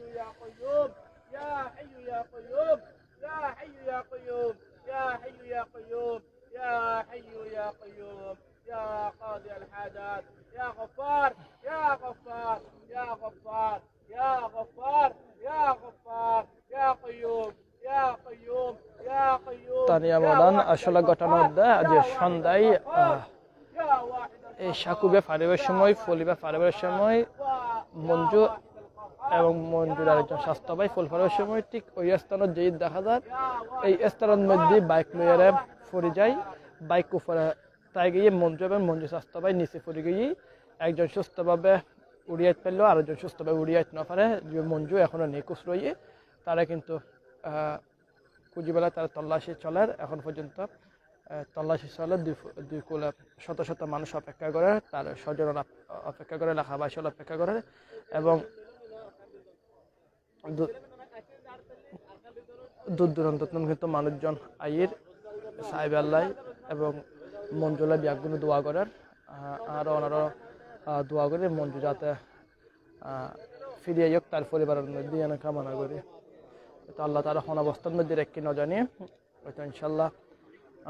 يا حي يا قيوم يا حي يا قيوم يا حي يا قيوم يا حي يا قيوم يا قاضي الحاجات يا غفار يا غفار يا غفار يا غفار يا غفار يا قيوم يا قيوم يا قيوم. তানিয়া মডান আসলে ঘটনা যে সন্ধ্যায় এই সাকুবে ফারিবের সময় ফলিবা ফারিবের সময় মঞ্জু এবং মঞ্জুর আরেকজন স্বাস্থ্য ভাই ফুল ফারিবের সময় ঠিক ওই স্থানের যেই দেখা যায় এই স্থানের মধ্যে বাইক লইয়ারে পড়ে যায়। বাইক উপরে তাই গিয়ে মঞ্জু এবং মঞ্জু স্বাস্থ্য ভাই নিচে পড়ে গিয়ে একজন সুস্থভাবে উড়িয়াইতে পারলো, আরেকজন সুস্থভাবে উড়িয়াইতে না পারে। যে মঞ্জু এখনো নিখোঁজ রয়ে তারা কিন্তু কুজিবেলা তারা তল্লাশি চলার এখন পর্যন্ত তল্লাশি চলে দুই কুলে শত শত মানুষ অপেক্ষা করে, তার স্বজন অপেক্ষা করে, এলাকাবাসী অপেক্ষা করে এবং দূর দূরান্ত কিন্তু মানুষজন আইয়ের সাহেব আল্লাহ এবং মঞ্জুলা বিয়াগুলো দোয়া করার আর ওনারও দোয়া করে মঞ্জু যাতে ফিরিয়ে যাক তার পরিবারের মধ্যে যেন কামনা করি। তো আল্লাহ তালা অবস্থার মধ্যে রেখে ন জানিয়ে হয়তো ইনশাল্লাহ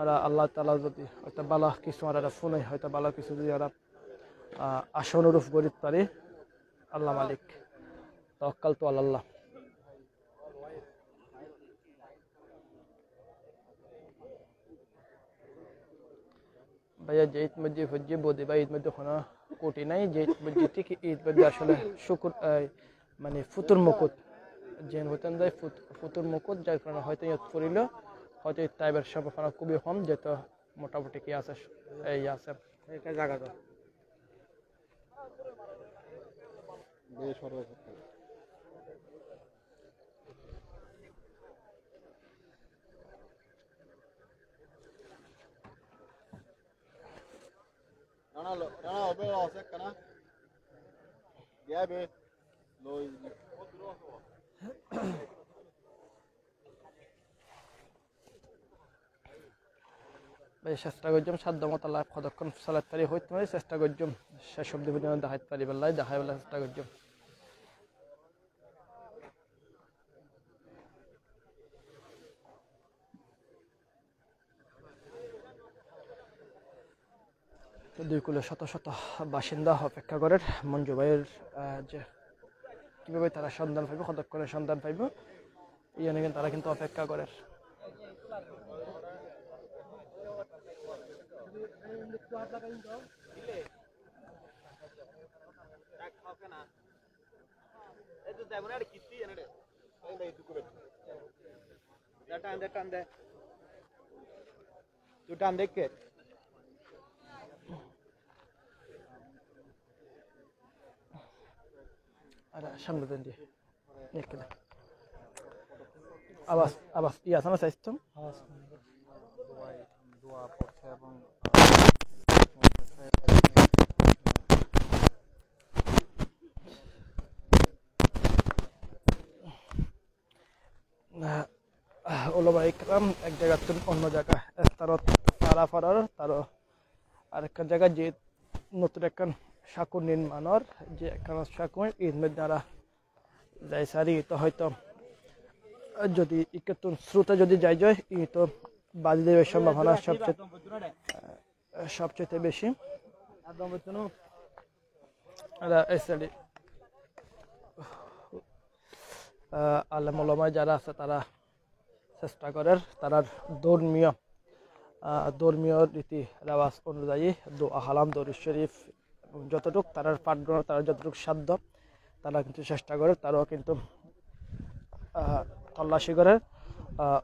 আর আল্লাহ তালা যদি হয়তো বালা কিছু আর শুনে হয়তো বালা কিছু যদি আর আশা অনুরূপ করি পারি আল্লাহ মালিক তওয়াক্কাল তো আল্লাহ। ভাইয়া যে ঈদ মধ্যে হজ্জে বোধে বা ঈদ মধ্যে কোনো কোটি নাই যে ঈদ মধ্যে থেকে ঈদ মধ্যে আসলে শুকুর মানে ফুতুর মুকুট যে হতেন যায় ফুতুর মুকুট যার কারণে হয়তো ঈদ করিল হয়তো ঈদ টাইপের সম্ভাবনা খুবই কম যেহেতু মোটামুটি কি আছে এই আছে এটা জায়গা তো চেষ্টা করছম সাধ্য মতো আল্লাহ কতক্ষণ সালাত পারি হইতে পারি চেষ্টা করছম শেষ অব্দি পর্যন্ত দেখাইতে পারি বেলায় দেখাই বেলা চেষ্টা করছম। দুই কুলে শত শত বাসিন্দা অপেক্ষা করে মঞ্জু ভাইয়ের যে কিভাবে তারা সন্ধান পাইব কতক্ষণে সন্ধান পাইব ইয়ানে কিন্তু তারা কিন্তু অপেক্ষা করে। সামনে দেন দিয়ে আবাস আবাস ইয়া সামনে সাইস্তুম দোয়া পড়ছে এবং ওলামা ইকরাম এক জায়গা অন্য জায়গা তারত তারা ফরার তারও আরেকটা জায়গা যে নতুন একখান সাঁকো নির্মাণর যে একখান সাঁকো ঈদ মেদারা যাই সারি তো হয়তো যদি ইকেতুন স্রোতে যদি যাই যায় ই তো বাজি দেওয়ার সম্ভাবনা সবচেয়ে বেশি আলেম ওলামায় যারা আছে তারা চেষ্টা করে তারা ধর্মীয় রীতি রেওয়াজ অনুযায়ী দোয়া হালাম দরুদ শরীফ এবং যতটুক তারা পাঠ গ্রহণ তারা যতটুক সাধ্য তারা কিন্তু চেষ্টা করে তারাও কিন্তু তল্লাশি করে।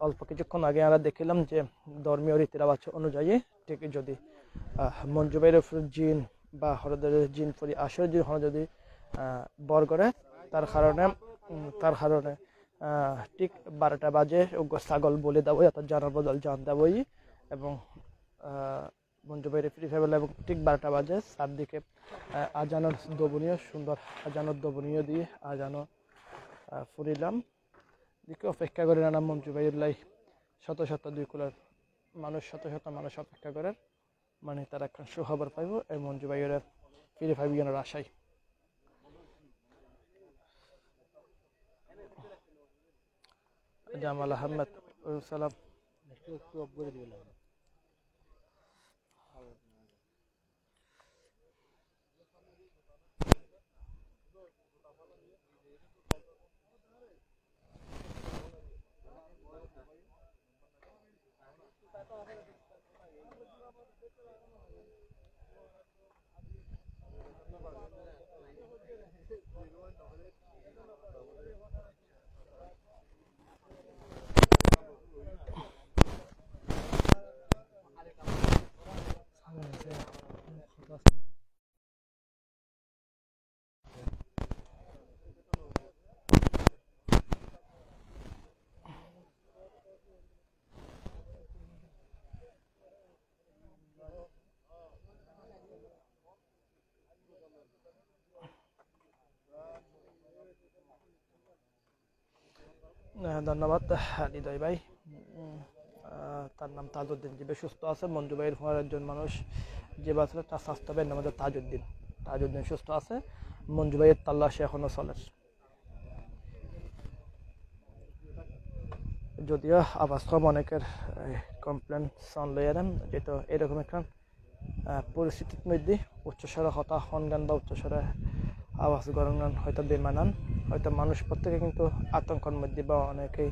অল্প কিছুক্ষণ আগে আমরা দেখিলাম যে ধর্মীয় রীতি রেওয়াজ অনুযায়ী ঠিক যদি মঞ্জু ভাইয়ের উপর জিন বা হরদের জিন পরি আসলে যদি হর যদি বর করে তার কারণে ঠিক 12টা বাজে ছাগল বলে দেবো অর্থাৎ জানার বদল জান দেবই এবং মঞ্জু ভাইয়ের ফ্রি ফেবেল এবং ঠিক 12টা বাজে চারদিকে আজানোর দবনীয় সুন্দর আজানোর দবনীয় দিয়ে আজানো ফুরিলাম দিকে অপেক্ষা করে না মঞ্জু ভাইয়ের লাই শত শত দুই কুলার মানুষ শত শত মানুষ অপেক্ষা করে মানে তারা একটা সুখবর পাইব এই মঞ্জু ভাইয়ের ফিরে পাইব যেন আশায়। জামাল আহমেদ সালাম ধন্যবাদ হৃদয় ভাই। তার নাম তাজউদ্দিন, যে সুস্থ আছে। মঞ্জু ভাইয়ের ফোনের একজন মানুষ যে বাঁচলে তার স্বাস্থ্য ভাইয়ের নাম হচ্ছে তাজউদ্দিন। তাজউদ্দিন সুস্থ আছে, মঞ্জু ভাইয়ের তাল্লাশি এখনো চলে। যদিও আওয়াজ কম, অনেকের কমপ্লেন সাউন্ড লইয়ারেন, যেহেতু এরকম একটা পরিস্থিতির মধ্যে উচ্চস্বরে হতা হন গান বা উচ্চস্বরে আওয়াজ গরম গান হয়তো বেমানান, হয়তো মানুষ প্রত্যেকে কিন্তু আতঙ্কের মধ্যে বা অনেকেই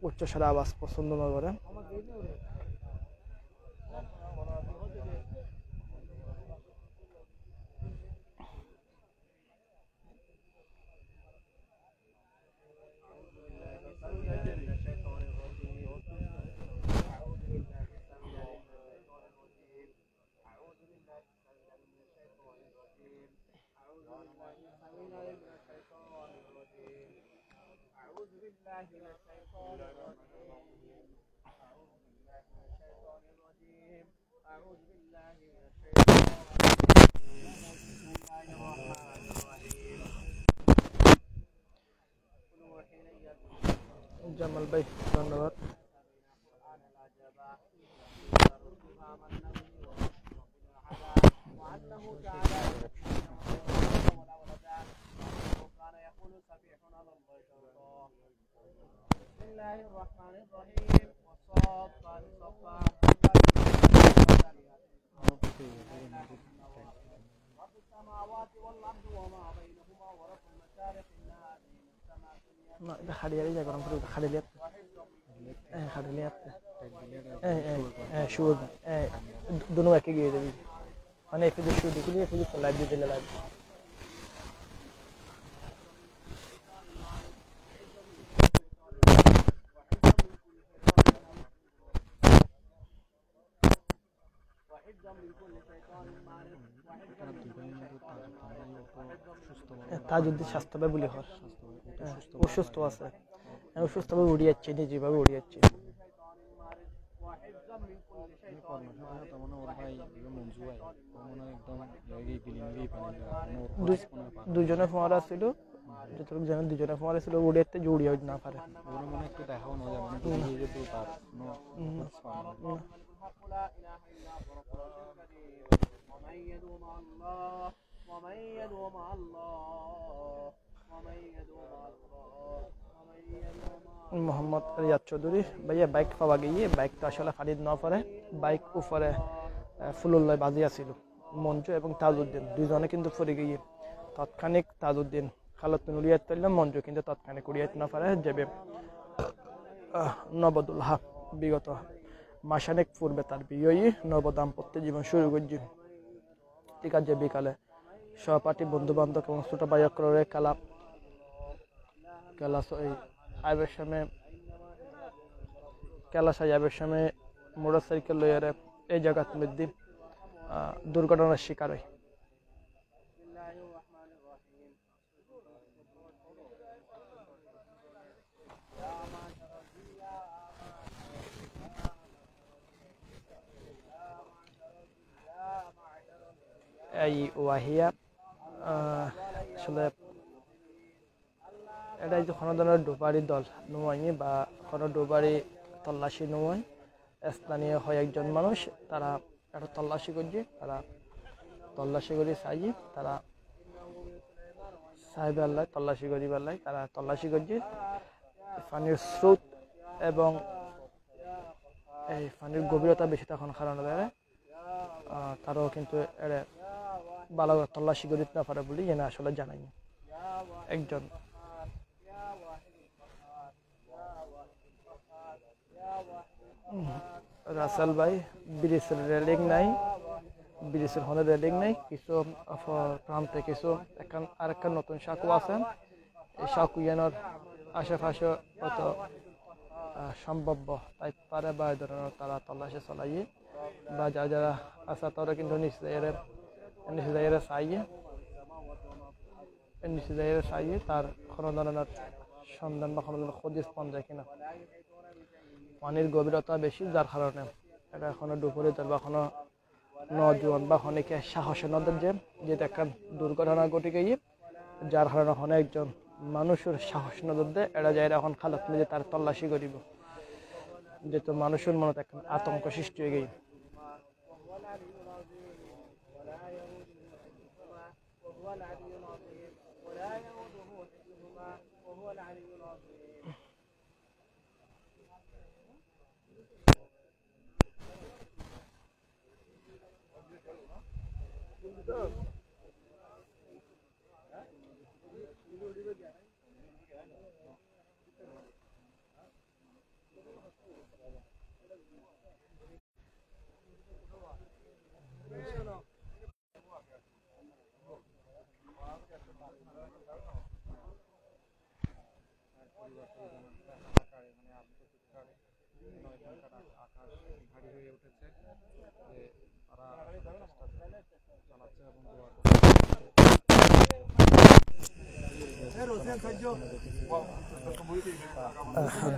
উচ্চস্বরে আওয়াজ পছন্দ না করে। জামাল ভাই ধন্যবাদ। No, এটা খাড়িয়ারই যায় গরম করে খাড়িলিয়াত খাড়িলিয়াত শুয়োর দুনো একে গিয়ে দেবি মানে এফিদের শুয়ে দেখলি এফিদের লাইভ দিয়ে দিলে লাইভ। তাজউদ্দিন স্বাস্থ্যভাবে বলি হর অসুস্থ আছে, অসুস্থভাবে উড়ে যাচ্ছে, নিজেভাবে উড়ে যাচ্ছে। দুজনে ফোয়ারা ছিল, যতটুকু জানেন দুজনে ফোয়ারা ছিল, উড়ে যাচ্ছে যে উড়িয়ে না পারে। মোহাম্মদ রিয়াদ চৌধুরী ভাইয়া বাইক পাওয়া গিয়ে বাইকটা আসলে ফাড়ি না পারে, বাইক উপরে ফুলুল্লাহ বাজিয়া ছিল। মঞ্জু এবং তাজউদ্দিন দুজনে কিন্তু পড়ে গিয়ে তৎক্ষণিক তাজউদ্দিন খালতুন উড়িয়াত পারলাম, মঞ্জু কিন্তু তৎক্ষণিক উড়িয়াত না পারে যাবে। নবদুল হক বিগত মাসানেক পূর্বে তার বিয়ে নব দাম্পত্য জীবন শুরু করছি। ঠিক আছে, বিকালে সহপাঠী বন্ধু বান্ধব এবং ছোট ভাই করে খেলা আইবের সময় কেলাসাই আইবের সময় মোটর সাইকেল লইয়ারে এই জায়গার মধ্যে দুর্ঘটনার শিকার হয়। এই ওয়াহিয়া আসলে এটাই যে কোনো ধরনের ডোবারি দল নয় বা কোনো ডোবারি তল্লাশি নয়, স্থানীয় হয় একজন মানুষ, তারা একটা তল্লাশি করছে, তারা তল্লাশি করি চাই, তারা সাহেব আল্লাহ তল্লাশি করি বেলায় তারা তল্লাশি করছে। পানির স্রোত এবং এই পানির গভীরতা বেশি তখন কারণে তারাও কিন্তু ভালো তল্লাশি করি না পারে বলে এনে আসলে জানাইনি। একজন রাসেল ভাই ব্রিজের রেলিং নাই, ব্রিজের হনে রেলিং নাই, কিছু প্রান্তে কিছু আরেকটা নতুন সাঁকু আছে। এই সাঁকু এনার আশেপাশে হয়তো সম্ভাব্য তাই পারে বা এই ধরনের তারা তল্লাশি চলাইয়ে বা যারা যারা আছে তারা কিন্তু নিচে চাইয়ে তার কোনো ধরনের সন্ধান বা কোনো ধরনের খোঁজ পাওয়া যায় কিনা। পানির গভীরতা বেশি, যার কারণে এটা এখনো ডুবুরি বা এখনো নজওয়ান বা অনেকে সাহসে নদের যেটা একটা দুর্ঘটনা ঘটে গিয়ে, যার কারণে অনেকজন মানুষের সাহস নজর দেয় এরা যায় এখন খালত নিজে তার তল্লাশি করিব যেহেতু মানুষের মনে এখন আতঙ্ক সৃষ্টি হয়ে গেই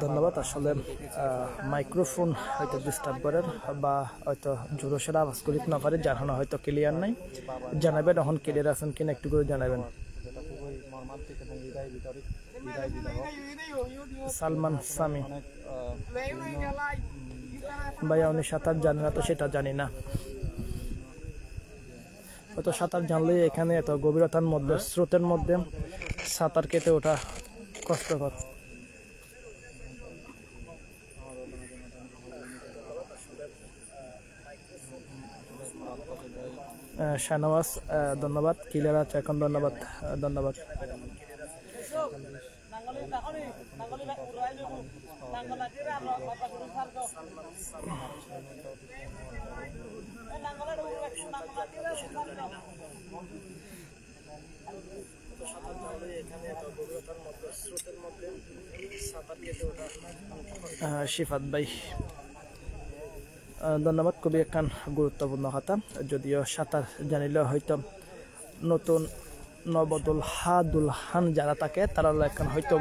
ধন্যবাদ আসলে মাইক্রোফোন হয়তো ডিস্টার্ব করেন বা হয়তো জোরসের আওয়াজ করিতে না পারে যার কারণে হয়তো ক্লিয়ার নাই জানাবেন এখন ক্লিয়ার আছেন কিনা একটু করে জানাবেন সালমান সামি ভাইয়া উনি সাঁতার জানে না তো সেটা জানি না হয়তো সাঁতার জানলেই এখানে এত গভীরতার মধ্যে স্রোতের মধ্যে সাঁতার কেটে ওঠা কষ্টকর শাহনওয়াজ ধন্যবাদ ক্লিয়ার আছে এখন ধন্যবাদ ধন্যবাদ শিফাত ভাই ধন্যবাদ খুবই একখান গুরুত্বপূর্ণ কথা যদিও সাঁতার জানিলেও হয়তো নতুন দুলহান যারা থাকে তারা একখান হয়তো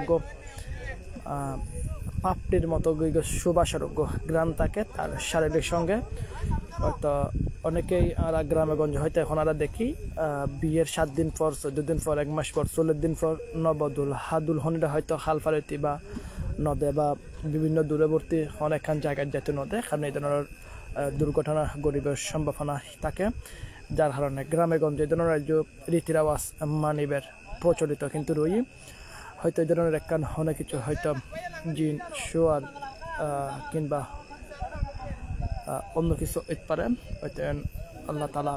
পাপড়ির মতো সুবাসারোগ্য গ্রাম থাকে তার শারীরিক সঙ্গে হয়তো অনেকেই আর গ্রামে গঞ্জে হয়তো এখন আমরা দেখি বিয়ের 7 দিন পর 14 দিন পর 1 মাস পর 40 দিন পর দুলহনরা হয়তো খালফারেতি বা নদে বা বিভিন্ন দূরবর্তী অনেকখান জায়গায় যেতে নদে কারণ এই ধরনের দুর্ঘটনা গরিবের সম্ভাবনা থাকে যার কারণে গ্রামে গঞ্জে এই ধরনের রীতি রেওয়াজ মানিবের প্রচলিত কিন্তু রই হয়তো এই ধরনের একখান অনেক কিছু হয়তো জিন শোয়ার কিংবা অন্য কিছু হইতে পারে হয়তো আল্লাহ তাআলা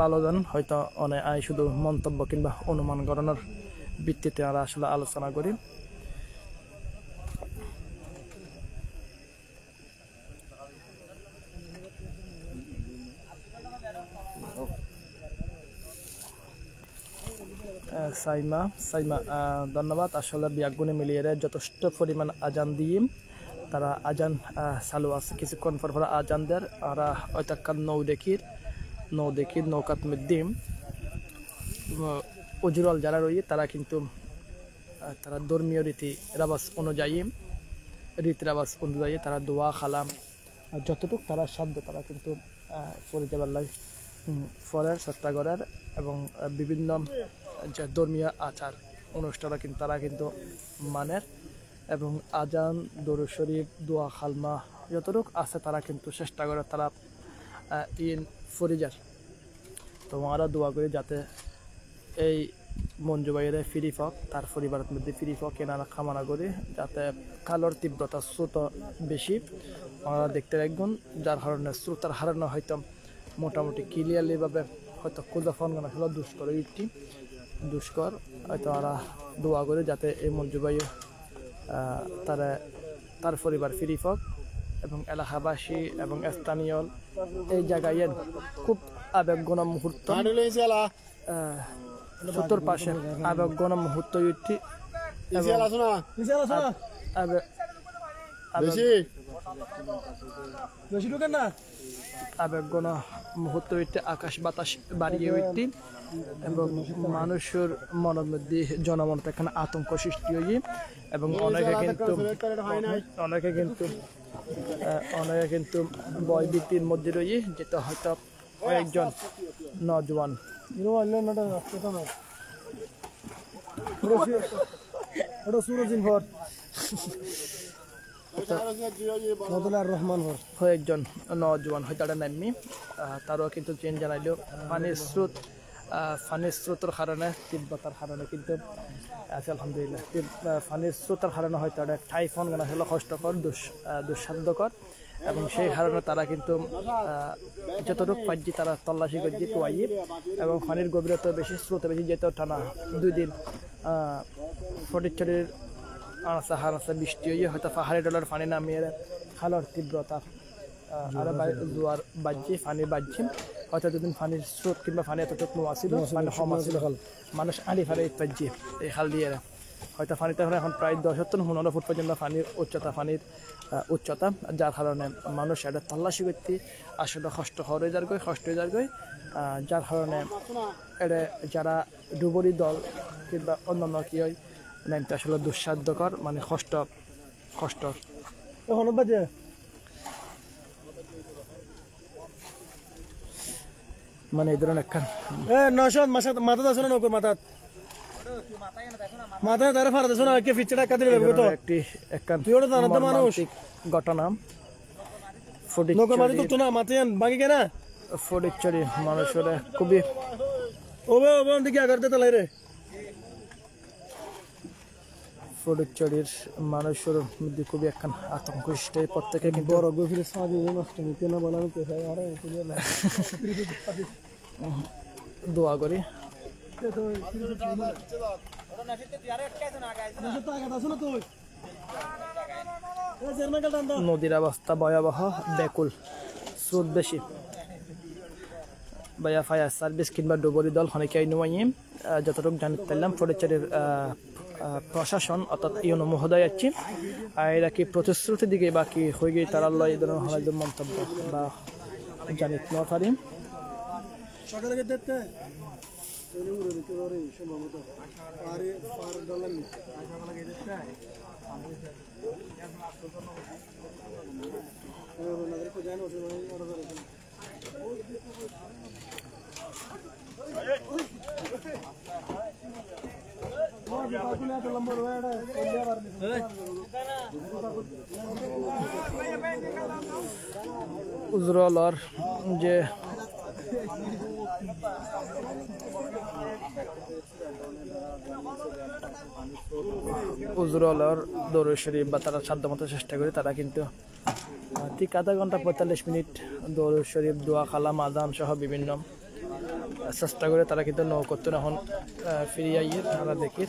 ভালো জান হয়তো অনেক শুধু মন্তব্য কিংবা অনুমান গণনার ভিত্তিতে আমরা আসলে আলোচনা করি সাইমা ধন্যবাদ আসলে বিয়াগুনে মিলিয়ে যথেষ্ট পরিমাণ আজান দিয়ে তারা আজান চালু আছে কিছুক্ষণ পর আজান দেয় আর ওইটাকার নৌ দেখির নৌকাত মধ্যম উজুরাল যারা রয়েছে তারা কিন্তু তারা ধর্মীয় রীতি রেওয়াজ অনুযায়ী তারা দোয়া খালাম যতটুকু তারা সাধ্য তারা কিন্তু পড়ে যাবার লাগে ফলের চেষ্টা করার এবং বিভিন্ন যে ধর্মীয় আচার অনুষ্ঠানও কিন্তু তারা কিন্তু মানের এবং আজান দরুদ শরীফ দোয়া খালমা যতটুকু আছে তারা কিন্তু চেষ্টা করে তারা ফরিজার তো আমরা দোয়া করি যাতে এই মঞ্জু ভাইয়ের ফিরি ফক তার পরিবারের মধ্যে ফিরি ফক কেনারা কামনা করি যাতে কালোর তীব্রতা স্রোত বেশি আমরা দেখতে রাখবেন যার কারণে স্রোতার হারানো হয়তো মোটামুটি ক্লিয়ারলিভাবে হয়তো খুঁজে ফোন করা হলো দুষ্কর হয়তো আমরা দোয়া করি যাতে এই মঞ্জু ভাই তার পরিবার ফিরি ফক এবং এলাকাবাসী এবং স্থানীয় এই জায়গায় খুব আবেগঘন মুহূর্ত সত্তর পাশে আবেগঘন মুহূর্ত আবেগঘন মুহূর্ত আকাশ বাতাস বাড়িয়ে উঠতি এবং মানুষের মনের মধ্যে জনমনত এখানে আতঙ্ক সৃষ্টি হয়ে এবং অনেকে কিন্তু ভয় ভীতির মধ্যে রয়ে যেটা হয়তো কয়েকজন নজওয়ান ওটা সুরজিন ভর মদুলার রহমান ভর একজন নজওয়ান হয়তো এটা নামনি তারও কিন্তু চেঞ্জ জানাইল পানির স্রোতের কারণে তীব্রতার কারণে কিন্তু আছে আলহামদুলিল্লাহ পানির স্রোতের কারণে হয়তো এটা টাইফন গানা হলো কষ্টকর দুঃসাধ্যকর এবং সেই কারণে তারা কিন্তু যতটুকু পাচ্ছি তারা তল্লাশি করছি তোয়াই এবং পানির গভীরতা বেশি স্রোত বেশি যেহেতু টানা 2 দিন ফটিকছড়ির আনাচা হানাচা বৃষ্টি হয়ে হয়তো পাহাড়ি ডলার পানি নামিয়ে খালর তীব্রতা আরো জোয়ার বাজছে পানি বাজছে হয়তো দুদিন পানির স্রোত কিংবা পানি এতটুকু আসছিল পানি কম আসছিল মানুষ আলি ফালে পাইছে এই খাল দিয়ে হয়তো পানিতে এখন প্রায় 10-15 ফুট পর্যন্ত পানির উচ্চতা যার কারণে মানুষ এটা তল্লাশি করতে আসলে কষ্ট হয়ে যার গই যার কারণে এটা যারা ডুবুরি দল কিংবা অন্যান্য কি হয় নামতে আসলে দুঃসাধ্যকর মানে কষ্ট এখন বাজে মানে এই ধরনের একটা নশদ মাথা আছে না নৌকো মাথায় তারা ফারা দেশ না কে ফিচড়া কাদের তো একটা তুই ওটা জানাতে মানুষ ঘটনা নৌকো মারি তো না মাথায় বাকি কেনা ফটিকছড়ি মানুষের খুবই ওবে দিকে আগারতে তালাই রে ফটিকছড়ির মানুষের মধ্যে খুবই একখান আতঙ্ক সৃষ্টি প্রত্যেকে কিন্তু বড় গভীরে সাদি নষ্ট নিতে না বলা হতে হয় আরে দোয়া করি নদীর অবস্থা ভয়াবহ ব্যাকুল স্রোত বেশি ভাইয়া ফায়ার সার্ভিস কিংবা ডুবুরি দল অনেকেই নয় যতটুকু জানতে পারলাম ফটিকছড়ির প্রশাসন অর্থাৎ ইউনো মহোদয় আছে এরা কি প্রতিশ্রুতির দিকে বাকি হয়ে গিয়ে তারা এই ধরনের মন্তব্য বা জানিতে না পারি উজরলর যে উজরলর দৌড় শরীফ বা তারা সাধ্যমতো চেষ্টা করে তারা কিন্তু ঠিক আধা ঘন্টা 45 মিনিট দৌড় শরীফ দোয়া কালাম আজান সহ বিভিন্ন চেষ্টা করে তারা কিন্তু নৌকত্তর এখন ফিরিয়ে আইয়ে তারা দেখি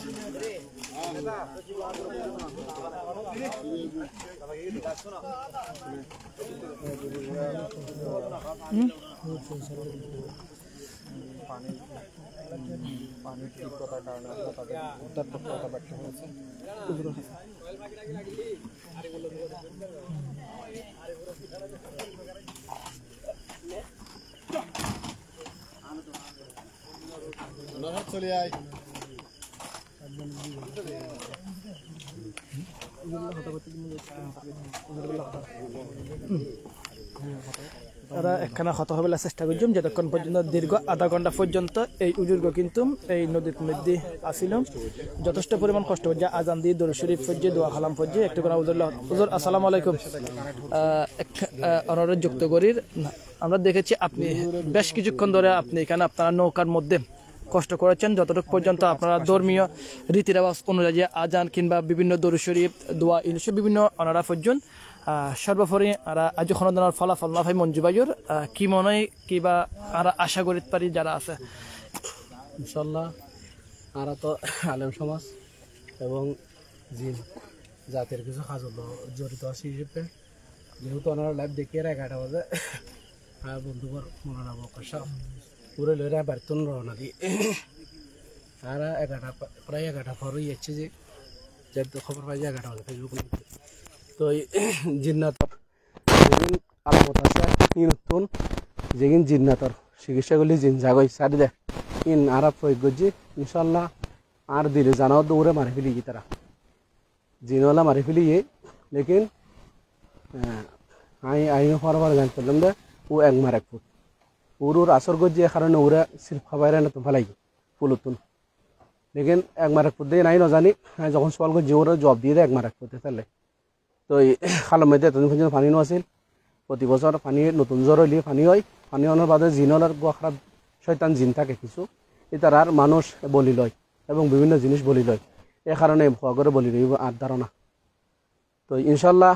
পানির তীব্রতার কারণে তাদের উদ্ধার করতে ব্যর্থ হয়েছে। চলে আয় তারা একখানা হত হবেলা চেষ্টা করছিলাম যতক্ষণ পর্যন্ত দীর্ঘ আধা ঘন্টা পর্যন্ত এই উজুর্গ কিন্তু এই নদীর মধ্যে আসিল যথেষ্ট পরিমাণ কষ্ট হচ্ছে আজান দিয়ে দরুদ শরীফ পড়ছে দোয়া কালাম পড়ছে একটু করে হুজুর আসসালামু আলাইকুম অনুরোধ যুক্ত করির আমরা দেখেছি আপনি বেশ কিছুক্ষণ ধরে আপনি এখানে আপনারা নৌকার মধ্যে কষ্ট করেছেন যতটুকু পর্যন্ত আপনারা ধর্মীয় রীতিরেওয়াজ অনুযায়ী আজান কিংবা বিভিন্ন দরুদ শরীফ দোয়া ইনসব বিভিন্ন অনারা পর্যন্ত সর্বোপরি আর আজ খনদানোর ফলাফল না ভাই মঞ্জু ভাইয়ের কি মনে হয় কিবা আর আশা করিতে পারি যারা আছে ইনশাল্লাহ আর তো আলেম সমাজ এবং জিন জাতের কিছু কাজ জড়িত আছে হিসেবে যেহেতু ওনারা লাইভ দেখিয়ে 11টা বাজে বন্ধুবর মনে অবকাশা পুরো লইরা বাড়তন রওনা দিই আর 11টা প্রায় 11টা পর যাচ্ছে যে খবর পাই 11টা বাজে ফেসবুক তো জিন্নাতর যেদিন আলামত আছে নতুন যেদিন জিন্নাতর চিকিৎসা করলে জিন জাগই সারি দেয় ইন আর প্রয়োগ করছি ইনশাল্লাহ আর দিলে জানাও দৌড়ে মারি ফেলি তারা জিনওয়ালা মারি ফেলিয়ে লেকিন আমি পরবার জান করলাম দে ও 1 মার 1 ফুট ওর আসর গজ্জি কারণে ওরা সির্ফ খাবাইরা না তো ভালাই ফুলতুন লেকিন এক মারেক পড়তে নাই না জানি যখন সওয়াল করে জোরে জবাব দিয়ে দেয় এক মারেক পড়তে তাহলে তো এই খালের মধ্যে এতদিন পর্যন্ত পানি নো আছিল প্রতি বছর পানি নতুন জ্বর হইলে পানি হয় পানি হওয়ার বাদে জিনলার খারাপ শয়তান জিন থাকে কিছু এটার আর মানুষ বলি লয় এবং বিভিন্ন জিনিস বলি লয় এ কারণে ভয় করে বলি রইব আর ধারণা তো ইনশাল্লাহ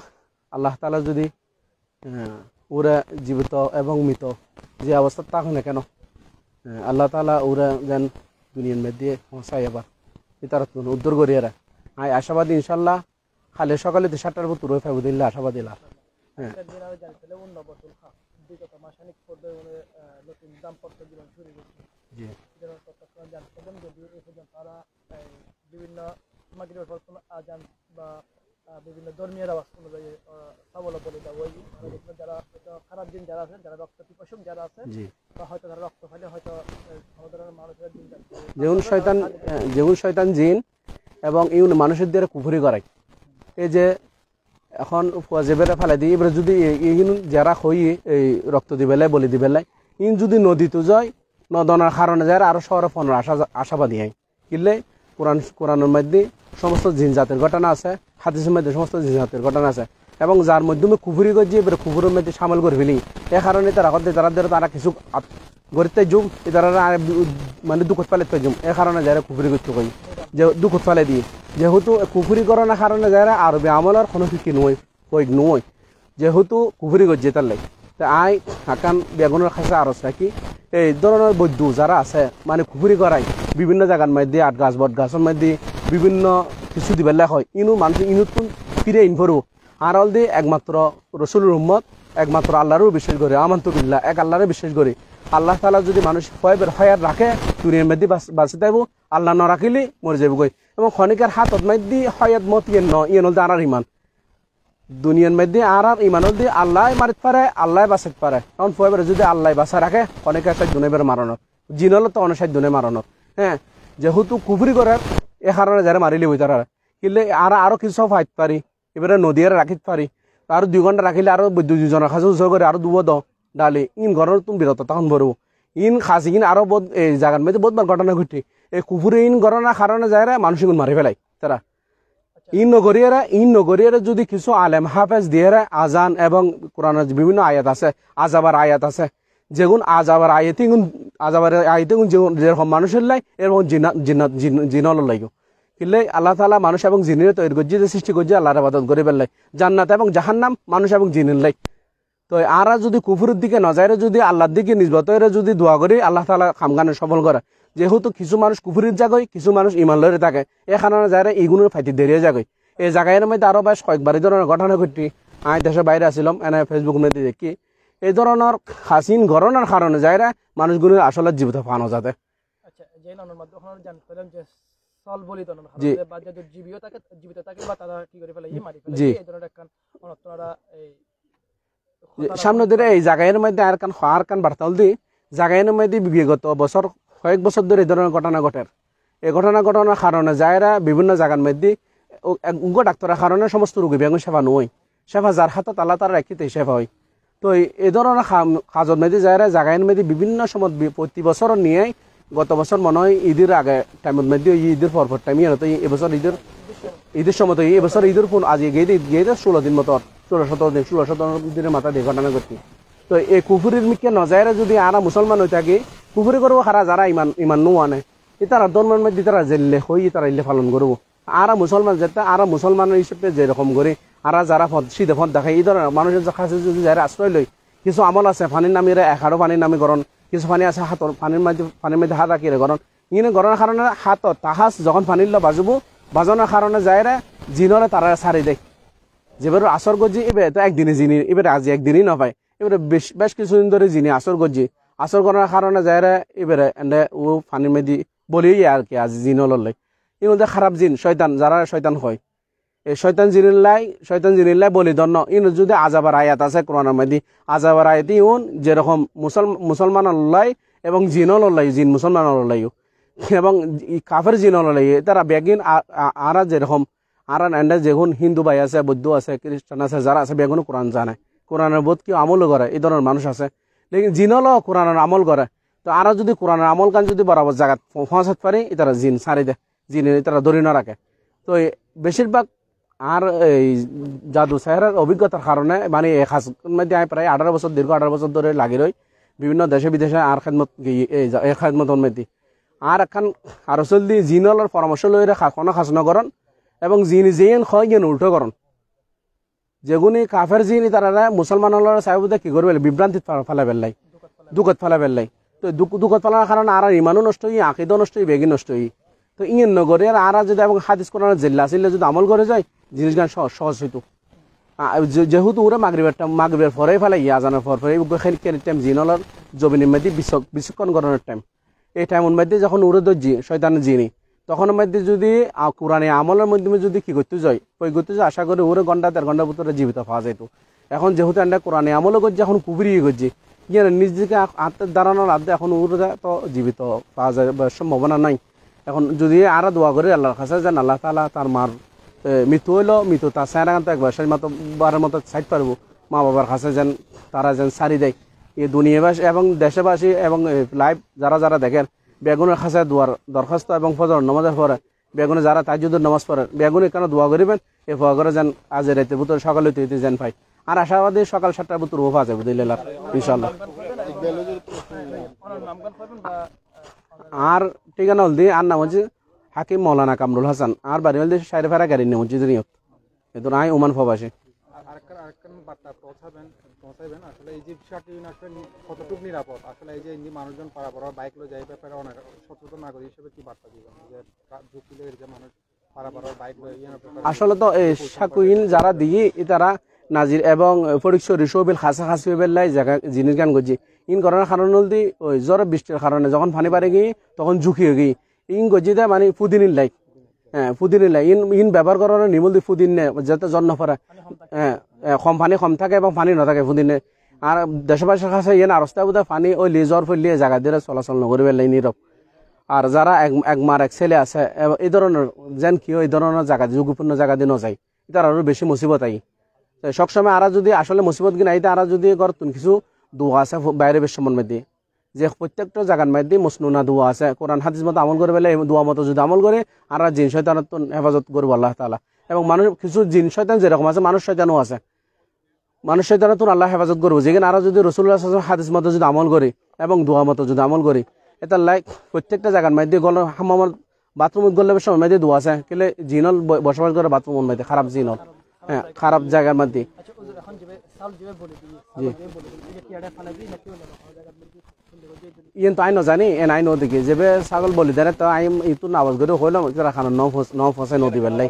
আল্লাহ তাআলা যদি ওরা জীবিত এবং মৃত যে অবস্থা থাকুক না কেন আল্লাহ তাআলা ওরা যেন দুনিয়ার মধ্যে পৌঁছায় এবার এটার উদ্ধার করিয়ারা আয় আশাবাদী ইনশাল্লাহ খালি সকালে 7টার ভিতর রয়ে পাবো দিল্লা আশাবাদী লাভ হ্যাঁ জি বিভিন্ন মাগরিবের পর কোনো আজান বা বিভিন্ন ধর্মীয় আওয়াজ অনুযায়ী বলে দেওয়া হয় যারা খারাপ দিন যারা আছেন যারা রক্ত পিপাসুক যারা আছে বা হয়তো তারা রক্ত ফাইলে হয়তো আমাদের মানুষের দিন যেমন শয়তান জিন এবং ইউন মানুষের দিয়ে কুফরি করায় এই যে এখন যেবেলা ফেলে দিই এবারে যদি যারা হই এই রক্ত দিবেলাই বলি দিবেলাই ইন যদি নদীতে যায় নদনার কারণে যায় আরো শহরে 15 আশাবাদী হয় কিনলে কোরআনের মধ্যে সমস্ত জিন জাতের ঘটনা আছে হাদিসের মধ্যে সমস্ত জিন জাতের ঘটনা আছে এবং যার মাধ্যমে কুফুরি করছে এবারে কুফুরের মধ্যে সামিল করে ফেলি এ কারণে তারা কিছু গড়িতে জুম তারা মানে দুঃখ পালে জুম এ কারণে যারা কুফুরি করতে কই যে দুঃখ পালে দিয়ে যেহেতু কুফুরি করার কারণে যারা আরবি আমলের কোনো ফিকি নয় কই নয় যেহেতু কুফুরি করছে তার লাগে তা আই হাকান বেগুনের কাছে আরজ রাখি এই ধরনের বৈদ্য যারা আছে মানে কুফুরি করাই বিভিন্ন জায়গার মধ্যে আট গাছ বট গাছের মধ্যে বিভিন্ন কিছু দিবেলা হয় ইনু মানুষ ইনুতুন ফিরে ইনফরু আর হল দিয়ে একমাত্র রসুলুর উম্মত একমাত্র আল্লাহরও বিশ্বাস করে আমান্তবিল্লাহ এক আল্লাহরে বিশ্বাস করে আল্লাহ তাআলা যদি মানুষ হয়াত রাখে দুনিয়ার মধ্যে বাঁচে যাইব আল্লাহ ন রাখিলে মরে যাইব গই এবং ক্ষণিকের হাতত মধ্যে হয়াত মত ইয়ে হল দিয়ে আর ইমান দুনিয়ার মধ্যে আর ইমান হল দিয়ে আল্লাহ মারিত পারে আল্লাহ বাঁচাতে পারে কারণ ফয়বার যদি আল্লাহ বাঁচা রাখে ক্ষণিকের সাথে দুনিয়ার মারানোর জিন হল তো অনেক দুনিয়া মারানোর হ্যাঁ যেহেতু কুফরি করার এ কারণে যারা মারিলে হই তারা কিন্তু আরো কিছু সব হাইতে পারি এবারে নদী রাখিতে পারি আর 2 ঘন্টা রাখিলে আরো 2জনের কাছে উৎসর্গ করে আরো দুবো ডালে ইন ঘরের তুমি বিরত তখন বলবো ইন খাসি কিন আরো এই জায়গার মধ্যে বহুতবার ঘটনা ঘটে এই কুকুরে ইন ঘটনার কারণে যায় মানুষ মারি ফেলাই তারা ইন নগরিয়ারা যদি কিছু আলেম হাফেজ দিয়ে আজান এবং কোরআনের বিভিন্ন আয়াত আছে আজাবার আয়াত আছে যেগুন আজাবার আয়াতে যেরকম মানুষের লাই এরকম জিনল লাগো কিন্তু আল্লাহ তাআলা মানুষ এবং জিনের তৈরি করছে যে সৃষ্টি করছে আল্লাহর ইবাদত করে ফেললাই জান্নাত এবং জাহান্নাম মানুষ এবং জিনের লাই তো আরা যদি কুফুরের দিকে নজরে যদি আল্লাহর দিকে নিজবত যদি দোয়া করি আল্লাহ তাআলা কামগানে সফল করে যেহেতু কিছু মানুষ কুফুরের জায়গায় কিছু মানুষ ইমান লয়ে থাকে এখানে যারা এইগুলোর ফাইতে দেরিয়ে জায়গায় এই জায়গার মধ্যে আরো বেশ কয়েকবার এই ধরনের ঘটনা ঘটে আমি দেশের বাইরে আসছিলাম এনে ফেসবুক মধ্যে দেখি এই ধরনের হাসিন ঘটনার কারণে যারা মানুষগুলো আসলে জীবিত পানো যাতে আচ্ছা যে নামের মাধ্যমে জানতে পারলাম যে সল বলি তো বা যে জীবিত থাকে বা তারা কি করে ফেলে মারি ফেলে এই ধরনের একটা আপনারা এই সামনে ধরে এই জায়গার মধ্যে আর কান বার্তাল দি জায়গার মধ্যে বিগত বছর কয়েক বছর ধরে এই ধরনের ঘটনা ঘটে এই ঘটনার কারণে যারা বিভিন্ন জায়গার মধ্যে ডাক্তারের কারণে সমস্ত রোগী বেগুন সেবা নয় সেবা যার হাতত আল্লাহ তারা রাখিতে সেবা হয় তো এই ধরনের কাজের মধ্যে যারা জায়গার মধ্যে বিভিন্ন সময় প্রতি বছর নিয়ে গত বছর মনে হয় ঈদের আগে টাইমের মধ্যে ঈদের পরপর টাইমে তো এবছর ঈদের সময় তো এবছর ঈদের ফোন আজ গিয়ে 16 দিন মতো 16-17 দিনের মাথা দিয়ে ঘটনা ঘটে তো এই কুফুরির মিকে নজায়রা যদি আরা মুসলমান হয়ে থাকে কুফুরি করবো খারা যারা ইমান নো আনে তারা ধর্মের মধ্যে তারা জেললে হই তারা ইল্লে পালন করবো আরা মুসলমান যেতে আরা মুসলমান হিসেবে যেরকম করে আরা যারা সিধে ফদ দেখায় এই ধরনের মানুষের কাছে যদি যারা আশ্রয় লই কিছু আমল আছে পানির নামে একারো পানির নামে গরণ কিছু পানি আছে হাতর পানির মধ্যে হাত রাখি গরণ ইনে গরণের কারণে হাতত তাহাজ যখন পানির বাজবো বাজনের কারণে যায়রা জিনরে তারা সারি দেয় যেবার আসর গজি এবার তো একদিনে জিনি এবার আজ একদিনই না পায় এবারে বেশ কিছুদিন ধরে জিনি আসর গজি আসর করার কারণে যায়রা এবারে এনে ও পানির মধ্যে বলি আর কি আজ জিন লড়লাই এর মধ্যে খারাপ জিন শয়তান যারা শয়তান হয় এই শয়তান জিনিল্লাই বলি ধন্য ইন যদি আজাবার আয়াত আছে কোরআনের মধ্যে আজাবার আয়াত ইউন যেরকম মুসলমান লড়লাই এবং জিন লড়লাই জিন মুসলমান লড়লাইও এবং কাফের জিন লড়লাই তারা বেগিন আরা যেরকম আর এন্ডা যেগুন হিন্দু ভাই আছে বৌদ্ধ আছে খ্রিস্টান আছে যারা আছে বেগুন কোরআন জানে কোরআনের বোধ কেউ আমল করে এই ধরনের মানুষ আছে লেকিন জিনলও কোরআনের আমল করে তো আরা যদি কোরআনের আমল কান যদি বরাবর জায়গা পৌঁছাতে পারে তারা জিন সারি দেয় জিনে তারা ধরে না রাখে। তো বেশিরভাগ আর এই জাদু সাহেরের অভিজ্ঞতার কারণে মানে এই খাস মধ্যে আমি প্রায় 18 বছর দীর্ঘ 18 বছর ধরে লাগি রই বিভিন্ন দেশে বিদেশে আর খেদমত এই খেদমতর মধ্যে আর এখন আরো চলদি জিনলের পরামর্শ লই কোনো খাস নগরণ এবং জিন জিন হয় গিয়ে উল্টো করণ যেগুনি কাফের জিনি তারা মুসলমানের সাহেবদের কি করবে বিভ্রান্তিত ফেলা বেললাই দুঃখত ফেলা বেললাই। তো দুঃখত ফেলার কারণে আর ইমানও নষ্ট হই আকিদও নষ্ট হই বেগি নষ্ট হই। তো ইয়েন নগরে আর যদি এবং হাদিস কোরআনের জেল্লা আসলে যদি আমল করে যায় জিনিস গান সহজ হইতো। যেহেতু ওরা মাগরিবের পরে ফেলাই আজানের পর টাইম জিনলার জবিনের মধ্যে বিচক্ষণ গণনের টাইম এই টাইমের মধ্যে যখন উড়ে দর্জি শয়তানের জিনি তখন মধ্যে যদি কোরআনে আমলের মাধ্যমে যদি কি করতে যায় ওই করতে যায় আশা করি ওরে ঘন্টা 1.5 ঘন্টার ভিতরে জীবিত পাওয়া যেত। এখন যেহেতু আমরা কোরআনে আমলও করছি এখন কুবরিয়ে করছি ইয়ে নিজেকে আত্মের দাঁড়ানোর আদ্যে এখন উড়ে তো জীবিত পাওয়া যায় সম্ভাবনা নাই। এখন যদি আর দোয়া করি আল্লাহর কাছে যেন আল্লাহ তাআলা তার মার মৃত্যু হইলো মৃত্যু তার স্যারাগান তো একবার সেই মতো বারের মতো সাইড পারবো মা বাবার কাছে যেন তারা যেন সারি দেয়। এই দুনিয়াবাসী এবং দেশবাসী এবং লাইভ যারা দেখেন বেগুনের কাছে দোয়ার দরখাস্ত এবং ফজর নামাজের পরে বেগুনে যারা তাজ্জুদের নামাজ পড়েন বেগুনে কেন দোয়া করিবেন এই দোয়া করে যেন আজ রাতে ভিতর সকালে হইতে যেন পাই আর আশাবাদী সকাল 7টার ভিতর ও পাওয়া যাবে দিল্লাহ ইনশাআল্লাহ। আর ঠিকানা হল দিয়ে আর নাম হচ্ছে হাকিম মৌলানা কামরুল হাসান আর বাড়ি হল দিয়ে সাইরে ফেরা গাড়ি নিয়ে মসজিদ নিয়ত এতো নাই ওমান ফবাসে আসলে এই যে বিষয়টি আসলে কতটুকু নিরাপদ আসলে এই যে মানুষজন পারাপার বাইক লো যাই ব্যাপারে অনেক সচেতন নাগরিক হিসেবে কি বার্তা দিবেন যে ঝুঁকিলে যে মানুষ পারাপার বাইক লো আসলে তো এই সাকুইন যারা দিয়ে তারা নাজির এবং পরীক্ষা রিসবিল খাসা খাসি বেলাই জায়গা জিনিস গান করছি ইন করার কারণ হল দি ওই জ্বর বৃষ্টির কারণে যখন পানি পারে গিয়ে তখন ঝুঁকি হয়ে গিয়ে ইন গজি দেয় মানে ফুদিনির লাই হ্যাঁ ফুদিনির লাই ইন ব্যবহার করার নিমল দি ফুদিন নে যাতে জন্ম পড়ে হ্যাঁ কম পানি কম থাকে এবং পানি নথাকে ফুদিনে আর দেশবাসীর কাছে ইয়ে আরস্তা বোধ পানি ওই লিজর ফলিয়ে জায়গা দিয়ে চলাচল নকরি বেলাই নীরব। আর যারা এক ছেলে আছে এই ধরনের যেন কি এই ধরনের জায়গা ঝুঁকিপূর্ণ জায়গা দিয়ে নযায় তার আরো বেশি মুসিবত আই সবসময় আর যদি আসলে মুসিবত কিনা আইতে আর যদি করতুন কিছু দোয়া আছে বাইরে বেশমন মধ্যে যে প্রত্যেকটা জায়গার মধ্যে মসনুনা দোয়া আছে কোরআন হাদিস মতো আমল করে পেলে দোয়া মতো যদি আমল করে আর জিন শয়তানের হেফাজত করবো আল্লাহ তাআলা এবং মানুষ কিছু জিন শয়তান যেরকম আছে মানুষ শয়তানও আছে মানুষ শয়তানের তো আল্লাহ হেফাজত করবো যেখানে আর যদি রাসূলুল্লাহ সাল্লাল্লাহু আলাইহি ওয়াসাল্লাম হাদিস মতো যদি আমল করে এবং দোয়া মতো যদি আমল করি এটা লাইক প্রত্যেকটা জায়গার মধ্যে গল হামামার বাথরুম গলে সময় মধ্যে দোয়া আছে কেলে জিনল বসবাস করে বাথরুমের মধ্যে খারাপ জিনল হ্যাঁ খারাপ জায়গার মধ্যে ইয়েন তো আই জানি এন আই নদী যে ছাগল বলি দেয় তো আই ইতু আওয়াজ করে হইলাম খানা ন ফসে নদী বেলাই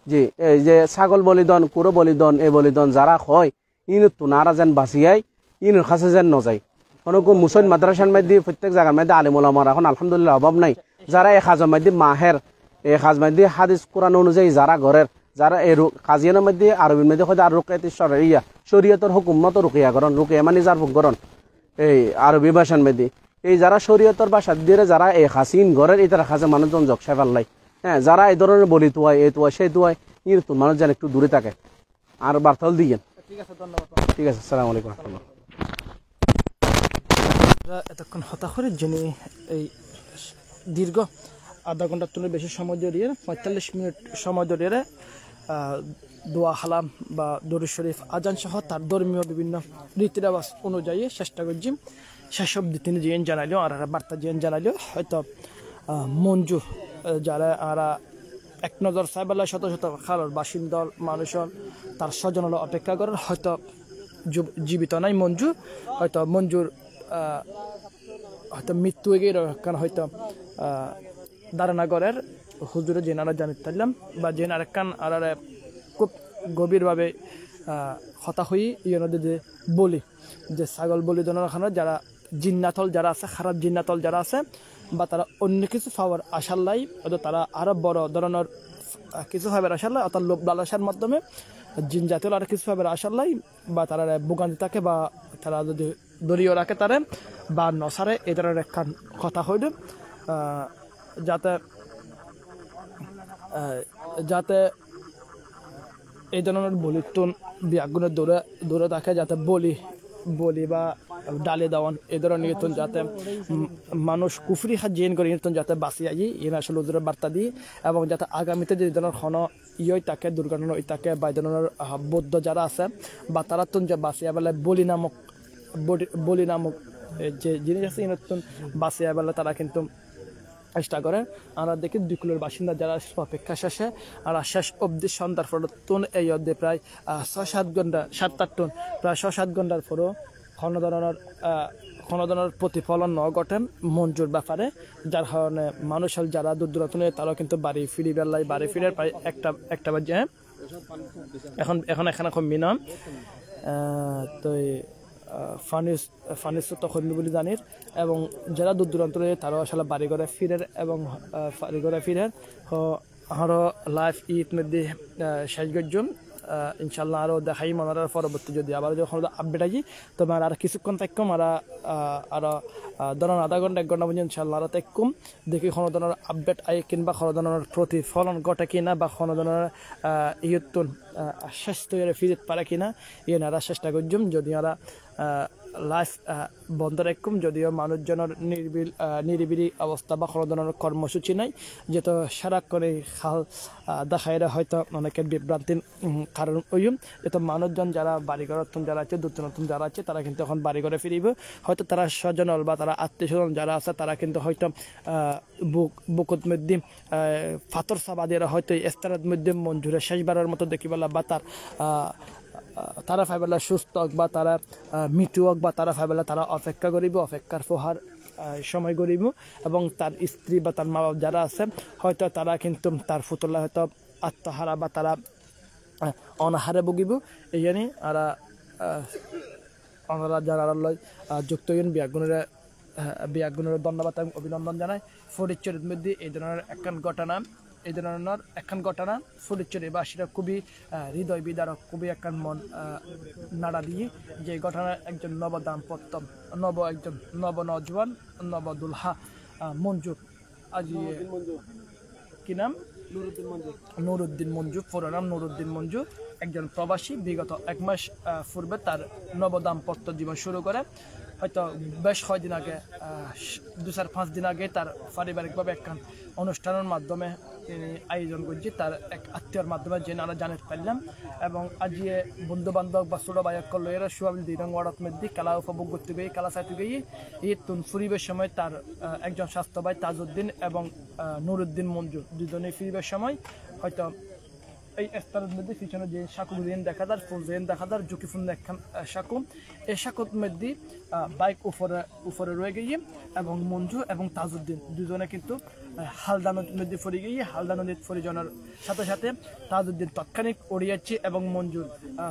জি এই যে ছাগল বলিদন কুরো বলিদন এই বলিদন যারা হয় ইন তো নারা যেন বাঁচিয়াই ইনের কাছে যেন নযায় কোন মুসলিম মাদ্রাসার মধ্যে প্রত্যেক জায়গার মধ্যে আলিম ওলামার এখন আলহামদুলিল্লাহ অভাব নাই যারা এই কাজের মধ্যে মাহের এই কাজ মধ্যে হাদিস কোরআন অনুযায়ী যারা ঘরের যারা এই কাজিয়ানের মধ্যে আরবির মধ্যে হয়তো আর রুকিয়াতের শরিয়া শরীয়তের হুকুম মতো রুকিয়া করণ রুকিয়া মানে যার করণ এই আরবি ভাষার মধ্যে এই যারা শরীয়তের ভাষা দিয়ে যারা এই হাসিন ঘরের এই তারা কাজে মানুষজন জগসাই পাল্লাই হ্যাঁ যারা এই ধরনের বলি তুয়াই এই তুয়াই সেই তুয়াই ইর তো মানুষ যেন একটু দূরে থাকে আর বার্তাল দিয়েন। ঠিক আছে আসসালামু আলাইকুম রাহমাতুল্লাহ। এতক্ষণ হতাশরের জন্য এই দীর্ঘ আধা ঘন্টার তুলে বেশি সময় ধরিয়ে 45 মিনিট সময় ধরিয়ে দোয়া হালাম বা দরুদ শরীফ আজান সহ তার ধর্মীয় বিভিন্ন রীতি রেওয়াজ অনুযায়ী চেষ্টা করছি সেসব তিনি জিন জানাইলো আর বার্তা জিন জানাইলো হয়তো মঞ্জু যারা আর এক নজর সাইবাল্লাহ শত শত খালর বাসিন্দা মানুষ তার স্বজন অপেক্ষা করার হয়তো জীবিত নাই মঞ্জু হয়তো মঞ্জুর হয়তো মৃত্যু হয়ে গিয়ে কারণ হয়তো দারানাগরের হুজুরে জেনারা জানিতে পারলাম বা জেনার কান আর খুব গভীরভাবে হতা হয়ে ইয়ে বলি যে ছাগল বলি দোনোখানে যারা জিন্নাতল যারা আছে খারাপ জিন্নাতল যারা আছে বা তারা অন্য কিছু পাওয়ার আশার লাই হয়তো তারা আরো বড় ধরনের কিছু পাবার আশার লাই অর্থাৎ লোভ লালসার মাধ্যমে জিন জাতীয় আর কিছু পাবার আশার লাই বা তারা ভোগান্তি থাকে বা তারা যদি দলীয় রাখে তারে বা নসারে এই ধরনের একটা কথা হইল যাতে যাতে এই ধরনের বলির তো বিয়াগুনের দৌড়ে থাকে যাতে বলি বা ডালে দেওয়ান এ ধরনের নিয়তন যাতে মানুষ কুফরি জিন করে নিয়তন যাতে বাঁচি আই ইন আসলে ওদের বার্তা দিই এবং যাতে আগামীতে যে ধরনের ইয় তাকে দুর্ঘটনা ওই তাকে বা ধরনের বৌদ্ধ যারা আছে বা তারা তুন যে বাঁচিয়া বেলা বলি নামক যে জিনিস আছে ইনতন বাঁচিয়া বেলা তারা কিন্তু চেষ্টা করে। আমরা দেখি 2 কিলোর বাসিন্দা যারা অপেক্ষা শেষে আর শেষ অবধি সন্ধ্যার পর তুন এই অবধি প্রায় 6-7 ঘন্টা 7-8 টন প্রায় 6-7 ঘন্টার পরও কোনো ধরনের প্রতিফলন ন ঘটে মঞ্জুর ব্যাপারে, যার কারণে মানুষের যারা দূর দূরান্ত তারাও কিন্তু বাড়ি ফিরে প্রায় একটা বাজে এখন এখানে কমবি না তো ফানিস তো কমবি বলে জানির এবং যারা দূর দূরান্ত তারাও আসলে বাড়ি ঘরে ফিরের এবং বাড়ি ঘরে ফিরের আরও লাইফ ঈদ মধ্যে শেষ গজ্জম ইনশাল্লাহ আরও দেখাই মনার পরবর্তী যদি আবার যখন আপডেট আসি তবে আর কিছুক্ষণ থাকম আরও ধরুন আধা ঘন্টা 1 ঘন্টা পর্যন্ত ইনশাল্লাহ আরও থাকম দেখি কোনো ধরনের আপডেট আই কিংবা কোনো ধরনের প্রতিফলন ঘটে কিনা বা কোনো ধরনের ইয়তুন আশ্বাস তৈরি ফিরে পারে কিনা ইয়ে নারা চেষ্টা করছুম। যদি আরা লাইফ বন্ধ রাখুম যদিও মানুষজনের নিরিবিলি অবস্থা বা কোনো ধরনের কর্মসূচি নাই যেহেতু সারাক্ষণ এই খাল দেখাইরা হয়তো অনেকের বিভ্রান্তির কারণ ওইম যেহেতু মানুষজন যারা বাড়িঘর যারা আছে দূর নতুন যারা আছে তারা কিন্তু এখন বাড়িঘরে ফিরিব, হয়তো তারা স্বজনল বা তারা আত্মীয় স্বজন যারা আছে তারা কিন্তু হয়তো বুকুত মধ্যে ফাতর সাবাদিরা হয়তো স্থানের মধ্যে মঞ্জুরে শেষবারের মতো দেখিবেলা বা তারা ফাইবেলা সুস্থ হোক বা তারা মৃত্যু হোক বা তারা ফাইবেলা তারা অপেক্ষা করিব, অপেক্ষার প্রহার সময় করিব এবং তার স্ত্রী বা তার মা বাপ যারা আছে হয়তো তারা কিন্তু তার ফুতলা হয়তো আত্মহারা বা তারা অনাহারে ভুগিব। এই জানি ওনারা যারা যুক্ত হইন বিয়াগুণের ধন্যবাদ এবং অভিনন্দন জানাই। ফরিদচরের মধ্যে এই ধরনের একখান ঘটনা ফরিদচরবাসীরা খুবই হৃদয় বিদারক, খুবই একখান মন নাড়া দিয়ে যে ঘটনা একজন নবনজওয়ান নবদুলহা মঞ্জু কি নাম নুরুদ্দিন মঞ্জু, পুরো নাম নুরুদ্দিন মঞ্জু, একজন প্রবাসী বিগত 1 মাস পূর্বে তার নবদাম্পত্য জীবন শুরু করে। হয়তো বেশ কয়েকদিন আগে 2-5 দিন আগে তার পারিবারিকভাবে একখান অনুষ্ঠানের মাধ্যমে তিনি আয়োজন করছি তার এক আত্মীয়র মাধ্যমে যে নানা জানিয়ে পারলাম এবং আজিয়ে বন্ধু বান্ধব বা ছোটো ভাই কলেরা সুয়াবিল 2 নং ওয়ার্ডত মধ্যে খেলা উপভোগ করতে গিয়ে খেলা চাইতে গিয়ে ঈদ ফুরিবের সময় তার একজন স্বাস্থ্য ভাই তাজউদ্দিন এবং নুরুদ্দিন মঞ্জু দুজনেই ফিরিবের সময় হয়তো এই স্থানের মধ্যে পিছনে যে সাঁকু দেখা যায় ফুল দেখা যায় ঝুঁকিপূর্ণ একখান সাঁকু, এই সাঁকুর মধ্যে বাইক উপরে রয়ে গিয়ে এবং মঞ্জু এবং তাজউদ্দিন দুজনে কিন্তু হালদা নদীর মধ্যে পড়ে গিয়ে হালদা নদীর পরিজনের সাথে সাথে তাজউদ্দিন তৎক্ষণিক উড়িয়াচ্ছে এবং মঞ্জুর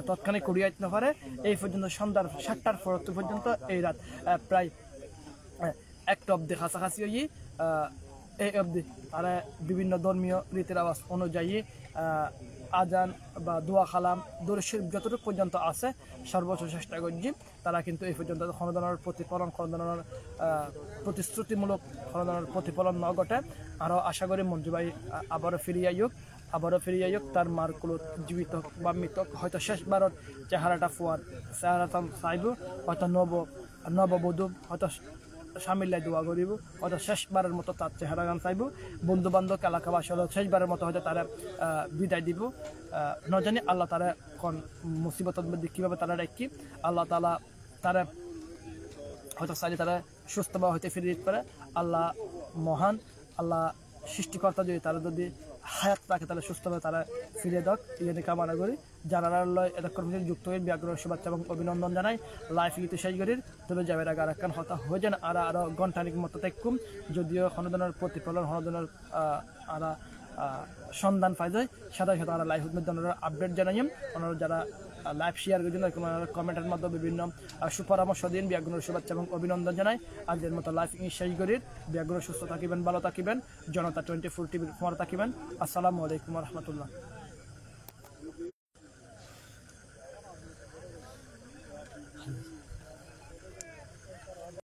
তৎক্ষণিক উড়িয়াইতে না পারে। এই পর্যন্ত সন্ধ্যার 7টার পর্যন্ত এই রাত প্রায় 1টা অব্দি কাছাকাছি হয়ে এই অবধি তারা বিভিন্ন ধর্মীয় রীতির আওয়াজ অনুযায়ী আজান বা দোয়া কালাম দর্শক যতটুকু পর্যন্ত আছে সর্বোচ্চ চেষ্টা করছি তারা কিন্তু এই পর্যন্ত কোনো ধরনের প্রতিফলন কোনো ধরনের প্রতিশ্রুতিমূলক কোনো ধরনের প্রতিফলন ন ঘটে। আরও আশা করি মঞ্জু ভাই আবারও ফিরিয়ে আইয়ুক তার মারকুলো জীবিত বা মৃত হয়তো শেষবারের চেহারাটা চেহারাটা চাইব, হয়তো নববধূ হয়তো সামিল্লাই দোয়া করিব, হয়তো শেষবারের মতো তার চেহারা গান চাইব, বন্ধু বান্ধব এলাকাবাসী হলো শেষবারের মতো হয়তো তারা বিদায় দিব। ন জানি আল্লাহ তারা কোন মুসিবতের মধ্যে কীভাবে তারা রাখি আল্লাহ তালা তারা হয়তো চাইলে তারা সুস্থভাবে হয়তো ফিরে দিতে পারে। আল্লাহ মহান, আল্লাহ সৃষ্টিকর্তা যদি তারা যদি হায়াত থাকে তাহলে সুস্থভাবে তারা ফিরে দেখ ইয়ে কামনা করি। যারা এতক্ষণ যুক্ত হয়ে ব্যাগ্রহ শুভেচ্ছা এবং অভিনন্দন জানাই। লাইফ ইতে শেষ করির তবে যাবে আগে আর একখান হতা হয়ে যান আরও ঘন্টানিক মতো থাকুম, যদিও কোনো ধরনের প্রতিফলন কোনো ধরনের সন্ধান পাই যায় সাথে সাথে আমরা লাইফ মধ্যে ওনারা আপডেট জানাইম। ওনারা যারা লাইভ শেয়ার করছেন কমেন্টের মাধ্যমে বিভিন্ন সুপরামর্শ দিন ব্যাগ্রহ শুভেচ্ছা এবং অভিনন্দন জানাই। আজকের মতো লাইফ শেষ করির ব্যাগ্রহ সুস্থ থাকিবেন, ভালো থাকিবেন, জনতা 24 টিভির ফোন থাকিবেন। আসসালামু আলাইকুম রহমতুল্লাহ।